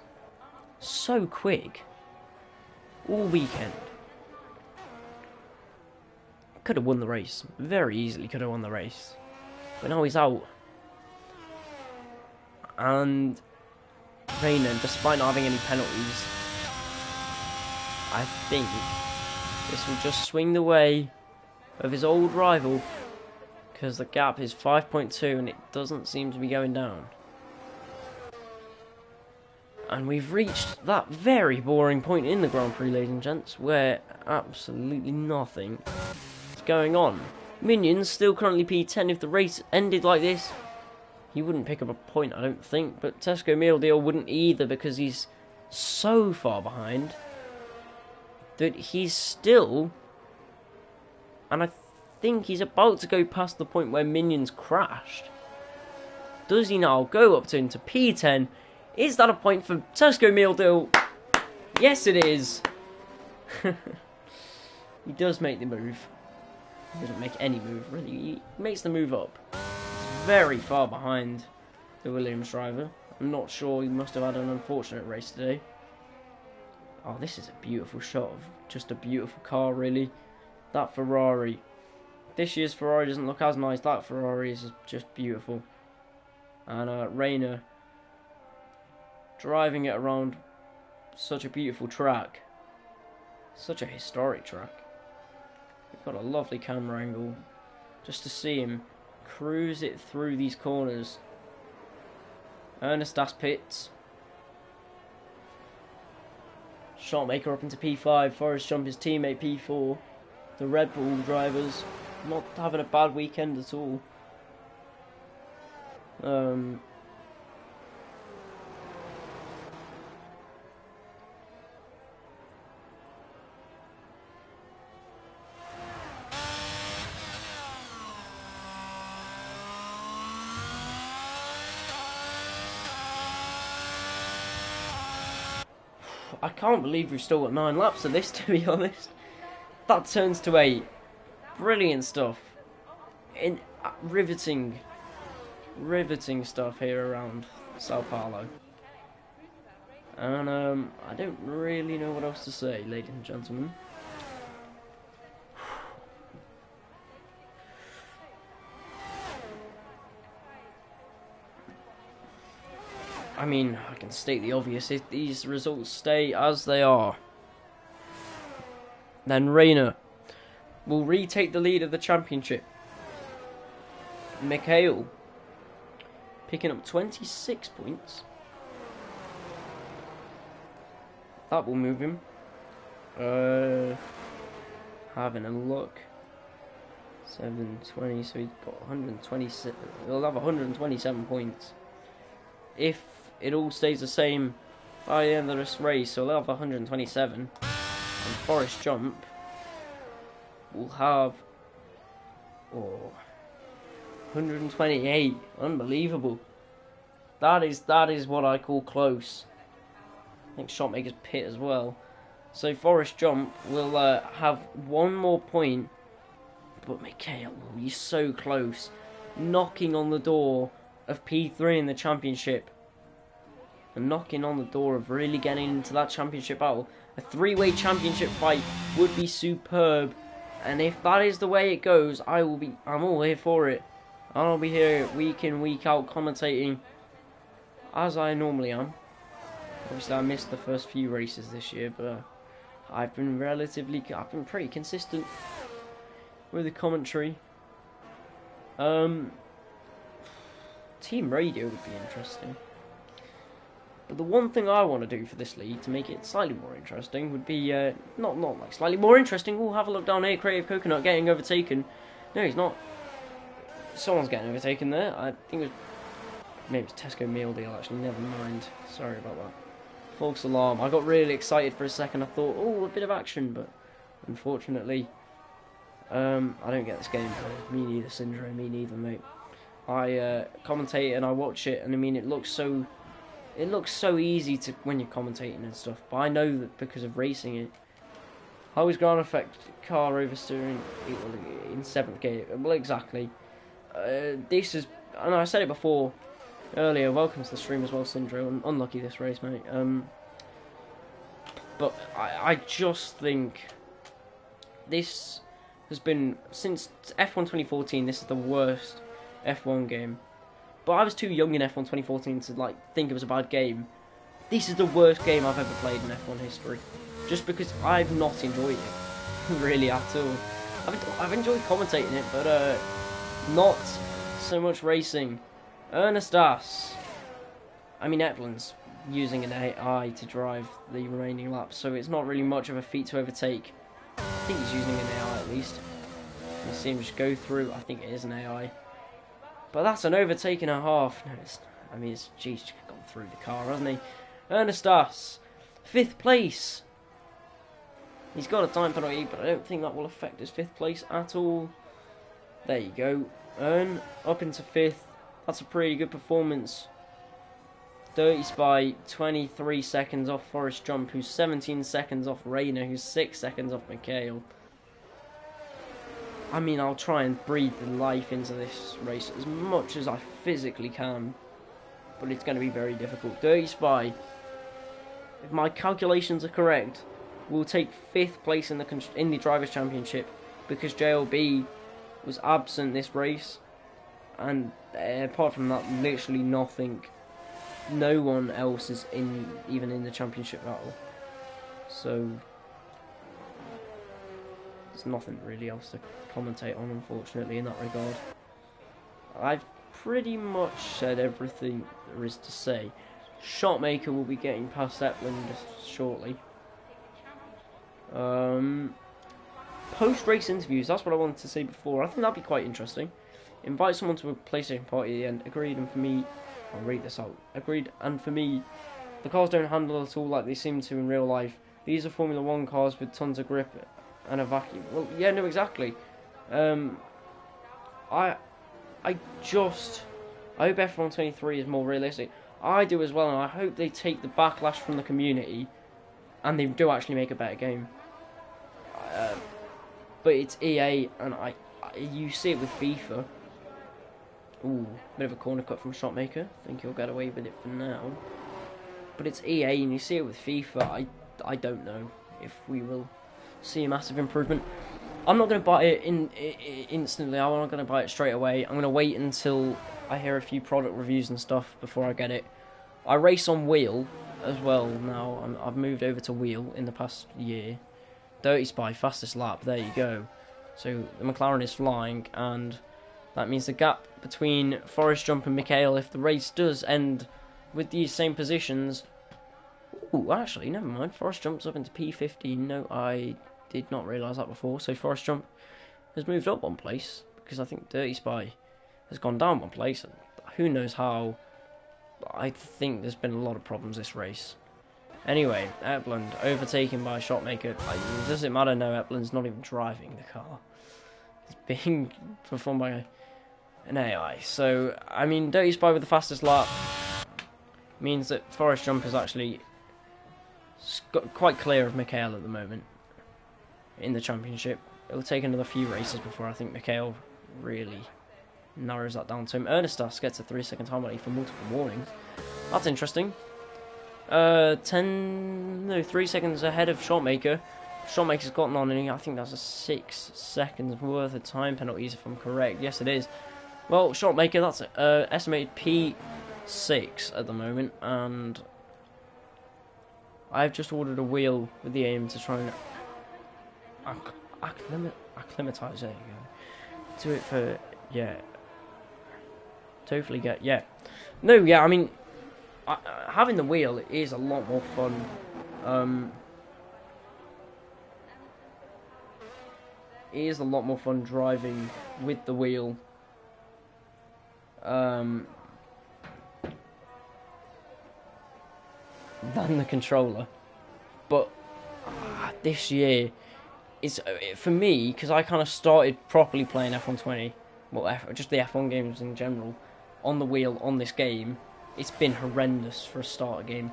Speaker 1: so quick. All weekend. Could have won the race. Very easily could have won the race. But now he's out. And Rayner, despite not having any penalties, I think this will just swing the way of his old rival, because the gap is 5.2 and it doesn't seem to be going down. And we've reached that very boring point in the Grand Prix, ladies and gents, where absolutely nothing is going on. Minions still currently P10. If the race ended like this, he wouldn't pick up a point, I don't think. But Tesco Meal Deal wouldn't either, because he's so far behind that he's still... And I think he's about to go past the point where Minions crashed. Does he now go up to into P10? Is that a point for Tesco Meal Deal? Yes, it is. He does make the move. He doesn't make any move, really. He makes the move up. He's very far behind the Williams driver. I'm not sure. He must have had an unfortunate race today. Oh, this is a beautiful shot of just a beautiful car, really. That Ferrari. This year's Ferrari doesn't look as nice. That Ferrari is just beautiful. And Rayner driving it around such a beautiful track. Such a historic track. We've got a lovely camera angle just to see him cruise it through these corners. Ernestas pits. Shotmaker up into P5. Forrest Jump his teammate P4. The Red Bull drivers not having a bad weekend at all. I can't believe we've still got 9 laps of this, to be honest. That turns to 8. Brilliant stuff. Riveting stuff here around Sao Paulo. And I don't really know what else to say, ladies and gentlemen. I mean, I can state the obvious. If these results stay as they are, then Rayner will retake the lead of the championship. Mikhail picking up 26 points. That will move him. Having a look. 720, so he's got 127. He'll have 127 points. If it all stays the same by the end of this race, so they'll have 127. And Forrest Jump will have 128. Unbelievable. That is what I call close. I think Shotmaker's pit as well. So Forrest Jump will have one more point, but Mikhail will be so close, knocking on the door of P3 in the championship. And knocking on the door of really getting into that championship battle. A 3-way championship fight would be superb. And if that is the way it goes, I'm all here for it. I'll be here week in, week out commentating as I normally am. Obviously I missed the first few races this year, but I've been pretty consistent with the commentary. Team radio would be interesting. But the one thing I want to do for this league to make it slightly more interesting would be, not like slightly more interesting. We'll have a look down here. Creative Coconut getting overtaken. No, he's not. Someone's getting overtaken there. I think it was, maybe it's Tesco Meal Deal actually. Never mind. Sorry about that. False alarm. I got really excited for a second. I thought, oh, a bit of action, but unfortunately, I don't get this game. Me neither, Syndrome. Me neither, mate. I commentate and I watch it, and I mean, it looks so easy to when you're commentating and stuff. But I know that because of racing it, how is ground effect car oversteering in 7th gear? Well, exactly. This is, and I said it before earlier. Welcome to the stream as well, Syndrome. Unlucky this race, mate. But I just think this has been, since F1 2014, this is the worst F1 game. But I was too young in F1 2014 to like think it was a bad game. This is the worst game I've ever played in F1 history, just because I've not enjoyed it really at all. I've enjoyed commentating it, but not so much racing. Ernestas, I mean Eplin's using an AI to drive the remaining laps, so it's not really much of a feat to overtake. I think he's using an AI at least. You see him just go through. I think it is an AI. But that's an overtake and a half. No, it's he's gone through the car, hasn't he? Ernestas, 5th place. He's got a time penalty, but I don't think that will affect his 5th place at all. There you go. Ern up into 5th. That's a pretty good performance. Dirty Spy, 23 seconds off Forrest Jump, who's 17 seconds off Rayner, who's 6 seconds off Mikhail. I mean, I'll try and breathe the life into this race as much as I physically can, but it's going to be very difficult. Dirty Spy, if my calculations are correct, will take 5th place in the Drivers' Championship because JLB was absent this race, and apart from that, literally nothing. No one else is even in the championship battle, so there's nothing really else to commentate on, unfortunately, in that regard. I've pretty much said everything there is to say. Shotmaker will be getting past Eplin just shortly. Post-race interviews, that's what I wanted to say before. I think that'd be quite interesting. Invite someone to a PlayStation party at the end. Agreed, and for me, I'll read this out. Agreed, and for me, the cars don't handle at all like they seem to in real life. These are Formula 1 cars with tons of grip and a vacuum. Well, yeah, no, exactly. I hope F1 23 is more realistic. I do as well, and I hope they take the backlash from the community and they do actually make a better game. But it's EA, and you see it with FIFA. Ooh, bit of a corner cut from Shotmaker. I think he'll get away with it for now. But it's EA, and you see it with FIFA. I don't know if we will see a massive improvement. I'm not going to buy it instantly. I'm not going to buy it straight away. I'm going to wait until I hear a few product reviews and stuff before I get it. I race on wheel as well now. I've moved over to wheel in the past year. Dirty Spy, fastest lap. There you go. So the McLaren is flying, and that means the gap between Forrest Jump and Mikhail, if the race does end with these same positions... Ooh, actually, never mind. Forrest Jump's up into P15. No, I did not realise that before. So Forrest Jump has moved up one place, because I think Dirty Spy has gone down one place. And who knows how. I think there's been a lot of problems this race. Anyway, Epland overtaken by Shotmaker. Does it matter? No, Epland's not even driving the car. It's being performed by an AI. So, I mean, Dirty Spy with the fastest lap means that Forrest Jump is actually quite clear of Mikhail at the moment in the championship. It'll take another few races before I think Mikhail really narrows that down to him. Ernestas gets a 3-second time penalty for multiple warnings. That's interesting. 3 seconds ahead of Shotmaker. Shotmaker's gotten on, and I think that's a 6 seconds worth of time penalties, if I'm correct. Yes, it is. Well, Shotmaker, that's estimated P6 at the moment, and I've just ordered a wheel with the aim to try and acclimatise. There you go. Do it for, yeah. Totally get, yeah. No, yeah, I mean, having the wheel is a lot more fun. It is a lot more fun driving with the wheel. Than the controller. But this year, it's for me, because I kind of started properly playing F120, well, just the F1 games in general, on the wheel on this game. It's been horrendous for a starter game.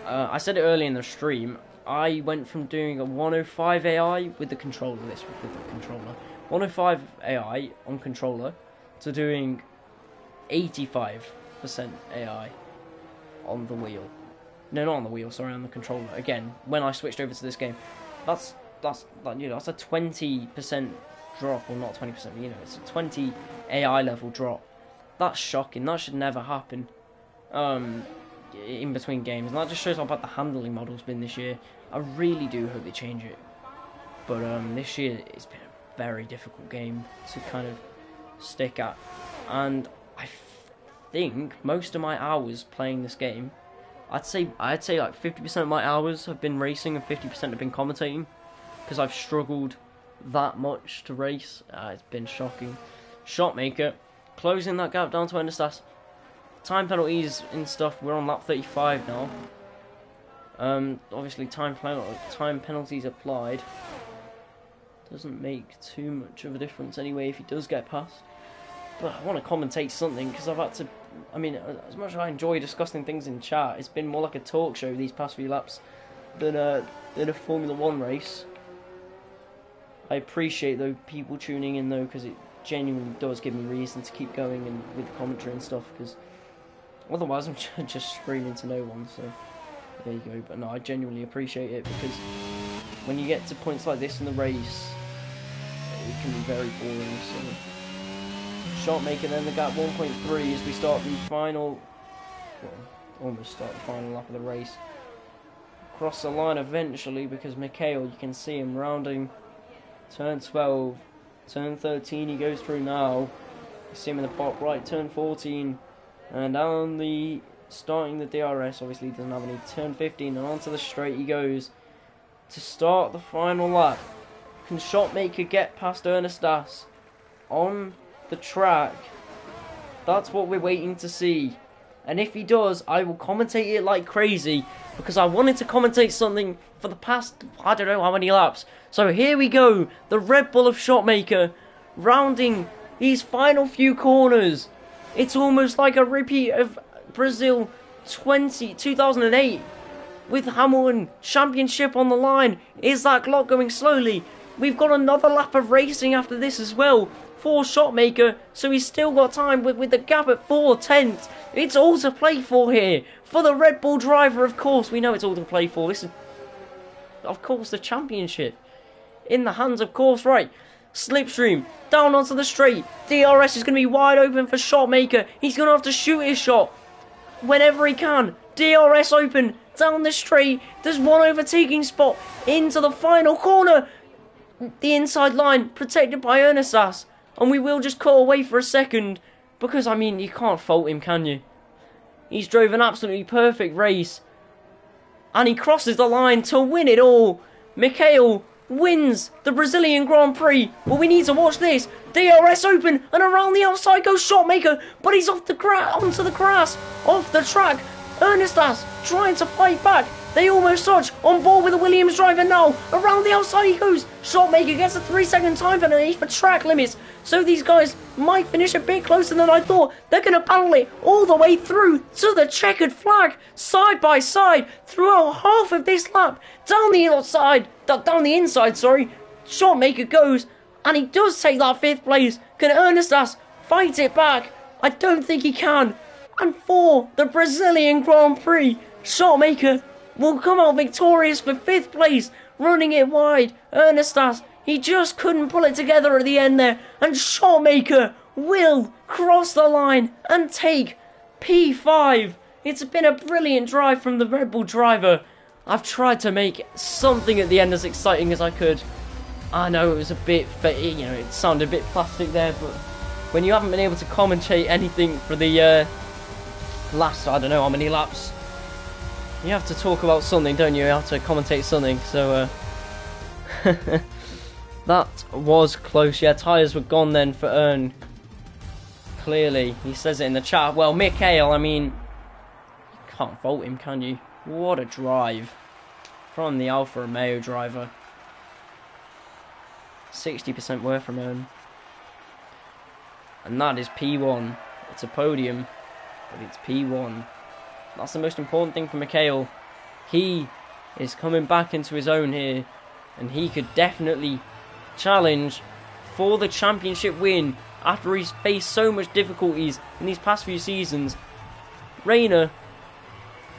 Speaker 1: I said it early in the stream. I went from doing a 105 AI with the controller, 105 AI on controller, to doing 85% AI on the wheel. No, not on the wheel. Sorry, on the controller. Again, when I switched over to this game, that's you know, that's a 20% drop, or not 20%. You know, it's a 20 AI level drop. That's shocking. That should never happen. In between games, and that just shows how bad the handling model's been this year. I really do hope they change it. But this year it's been a very difficult game to kind of stick at, and I think most of my hours playing this game, I'd say like 50% of my hours have been racing and 50% have been commentating, because I've struggled that much to race. It's been shocking. Shotmaker closing that gap down to Endstas. Time penalties and stuff, we're on lap 35 now. Obviously time penalties applied. Doesn't make too much of a difference anyway if he does get past. But I want to commentate something, because I've had to, I mean, as much as I enjoy discussing things in chat, it's been more like a talk show these past few laps than a Formula 1 race. I appreciate though people tuning in though, because it genuinely does give me reason to keep going and with the commentary and stuff, because otherwise I'm just screaming to no one. So there you go. But no, I genuinely appreciate it, because when you get to points like this in the race, it can be very boring. So Shotmaker then the gap 1.3 as we start the final, well, almost start the final lap of the race. Cross the line eventually, because Mikhail, you can see him rounding turn 12, turn 13 he goes through now. You see him in the bottom right, turn 14, and down the, starting the DRS, obviously he doesn't have any, turn 15, and onto the straight he goes to start the final lap. Can Shotmaker get past Endstas on the track? That's what we're waiting to see. And if he does, I will commentate it like crazy, because I wanted to commentate something for the past, I don't know how many laps. So here we go, the Red Bull of Shotmaker, rounding these final few corners. It's almost like a repeat of Brazil 2008, with Hamilton championship on the line. Is that clock going slowly? We've got another lap of racing after this as well for Shotmaker, so he's still got time with the gap at 4/10. It's all to play for here for the Red Bull driver. Of course, we know it's all to play for. This is, of course, the championship in the hands, of course, right. Slipstream down onto the straight. DRS is going to be wide open for Shotmaker. He's going to have to shoot his shot whenever he can. DRS open down the straight. There's one overtaking spot into the final corner. The inside line protected by Endstas, and we will just cut away for a second, because I mean, you can't fault him, can you? He's drove an absolutely perfect race, and he crosses the line to win it all. Mikhail wins the Brazilian Grand Prix, but we need to watch this. DRS open, and around the outside goes Shotmaker, but he's off the onto the grass, off the track. Endstas trying to fight back. They almost touch, on board with the Williams driver now. Around the outside he goes. Shotmaker gets a 3-second time penalty for track limits. So these guys might finish a bit closer than I thought. They're going to battle it all the way through to the checkered flag. Side by side throughout half of this lap. Down the inside, sorry. Shotmaker goes, and he does take that 5th place. Can Endstas fight it back? I don't think he can. And for the Brazilian Grand Prix, Shotmaker will come out victorious for 5th place, running it wide. Endstas, he just couldn't pull it together at the end there, and Shotmaker will cross the line and take P5. It's been a brilliant drive from the Red Bull driver. I've tried to make something at the end as exciting as I could. I know it was a bit, it sounded a bit plastic there, but when you haven't been able to commentate anything for the last, I don't know how many laps, you have to talk about something, don't you? You have to commentate something, so that was close. Yeah, tyres were gone then for Ern. Clearly, he says it in the chat. Well, Mikhail, I mean, you can't fault him, can you? What a drive from the Alfa Romeo driver. 60% worth from Ern. And that is P1. It's a podium, but it's P1. That's the most important thing for Mikhail. He is coming back into his own here, and he could definitely challenge for the championship win after he's faced so much difficulties in these past few seasons. Rayner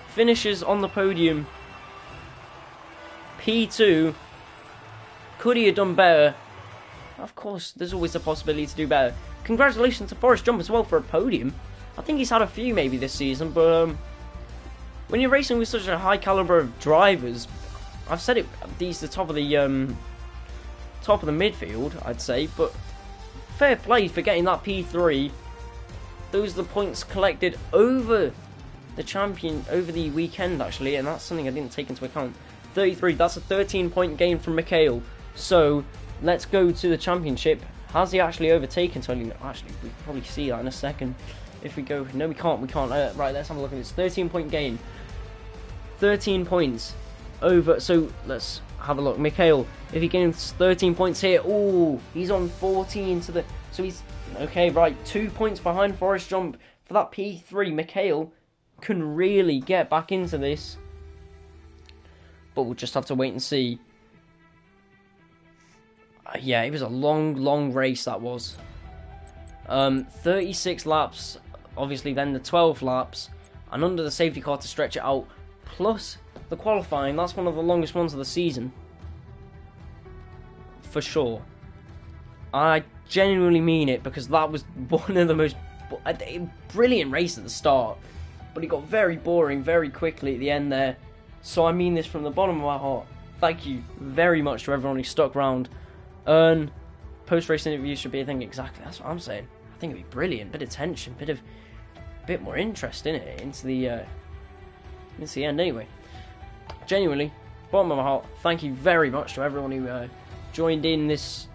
Speaker 1: finishes on the podium. P2. Could he have done better? Of course, there's always the possibility to do better. Congratulations to Forrest Jump as well for a podium. I think he's had a few maybe this season, but when you're racing with such a high caliber of drivers, I've said it, these the top of the midfield, I'd say, but fair play for getting that P3. Those are the points collected over the weekend actually, and that's something I didn't take into account. 33, that's a 13-point gain from Mikhail. So let's go to the championship. Has he actually overtaken Tony? Actually, we can probably see that in a second. If we go, no, we can't. Right, let's have a look at this. 13-point gain. 13 points over. So let's have a look. Mikhail, if he gains 13 points here, oh, he's on 14 to the. So he's okay. Right, 2 points behind Forrest Jump for that P3. Mikhail can really get back into this, but we'll just have to wait and see. Yeah, it was a long race, that was. 36 laps, obviously then the 12 laps, and under the safety car to stretch it out, plus the qualifying. That's one of the longest ones of the season. For sure. I genuinely mean it, because that was one of the most brilliant race at the start, but it got very boring very quickly at the end there. So I mean this from the bottom of my heart. Thank you very much to everyone who stuck around. Post-race interviews should be, I think, exactly that's what I'm saying. I think it'd be brilliant, bit of tension, bit more interest in it into the end. Anyway, genuinely, bottom of my heart, thank you very much to everyone who joined in this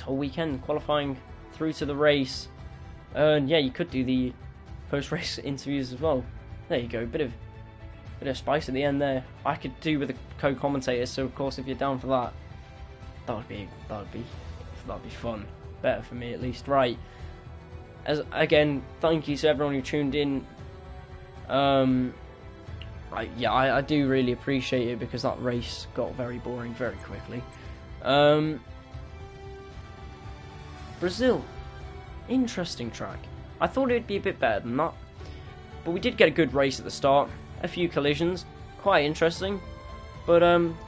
Speaker 1: whole weekend, qualifying through to the race. Yeah, you could do the post-race interviews as well. There you go, bit of spice at the end there. I could do with the co-commentators, so of course if you're down for that, that'd be fun. Better for me at least. Right. Again, thank you to everyone who tuned in. I do really appreciate it, because that race got very boring very quickly. Brazil, interesting track. I thought it would be a bit better than that, but we did get a good race at the start. A few collisions, quite interesting. But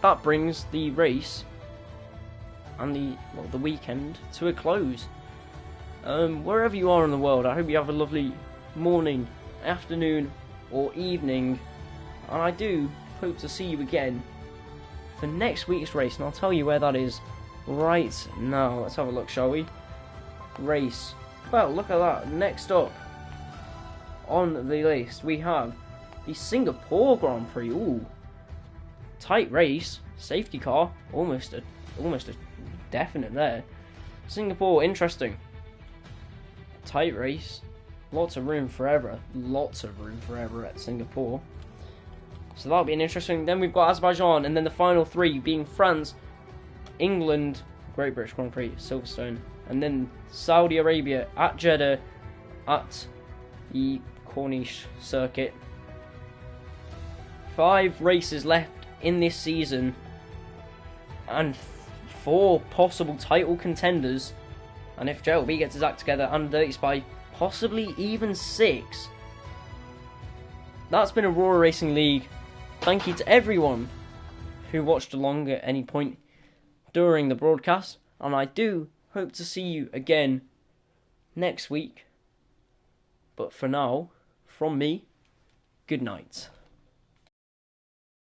Speaker 1: that brings the race and the weekend to a close. Wherever you are in the world, I hope you have a lovely morning, afternoon, or evening, and I do hope to see you again for next week's race, and I'll tell you where that is right now. Let's have a look, shall we? Race. Well, look at that. Next up on the list, we have the Singapore Grand Prix. Ooh, tight race, safety car, almost a definite there. Singapore, interesting. Tight race, lots of room for error at Singapore. So that'll be an interesting. Then we've got Azerbaijan, and then the final three being France, England, Great British Grand Prix, Silverstone, and then Saudi Arabia at Jeddah at the Corniche circuit. 5 races left in this season, and 4 possible title contenders. And if JLB gets his act together, and Dirty Spy, possibly even 6. That's been Aurora Racing League. Thank you to everyone who watched along at any point during the broadcast, and I do hope to see you again next week. But for now, from me, good night.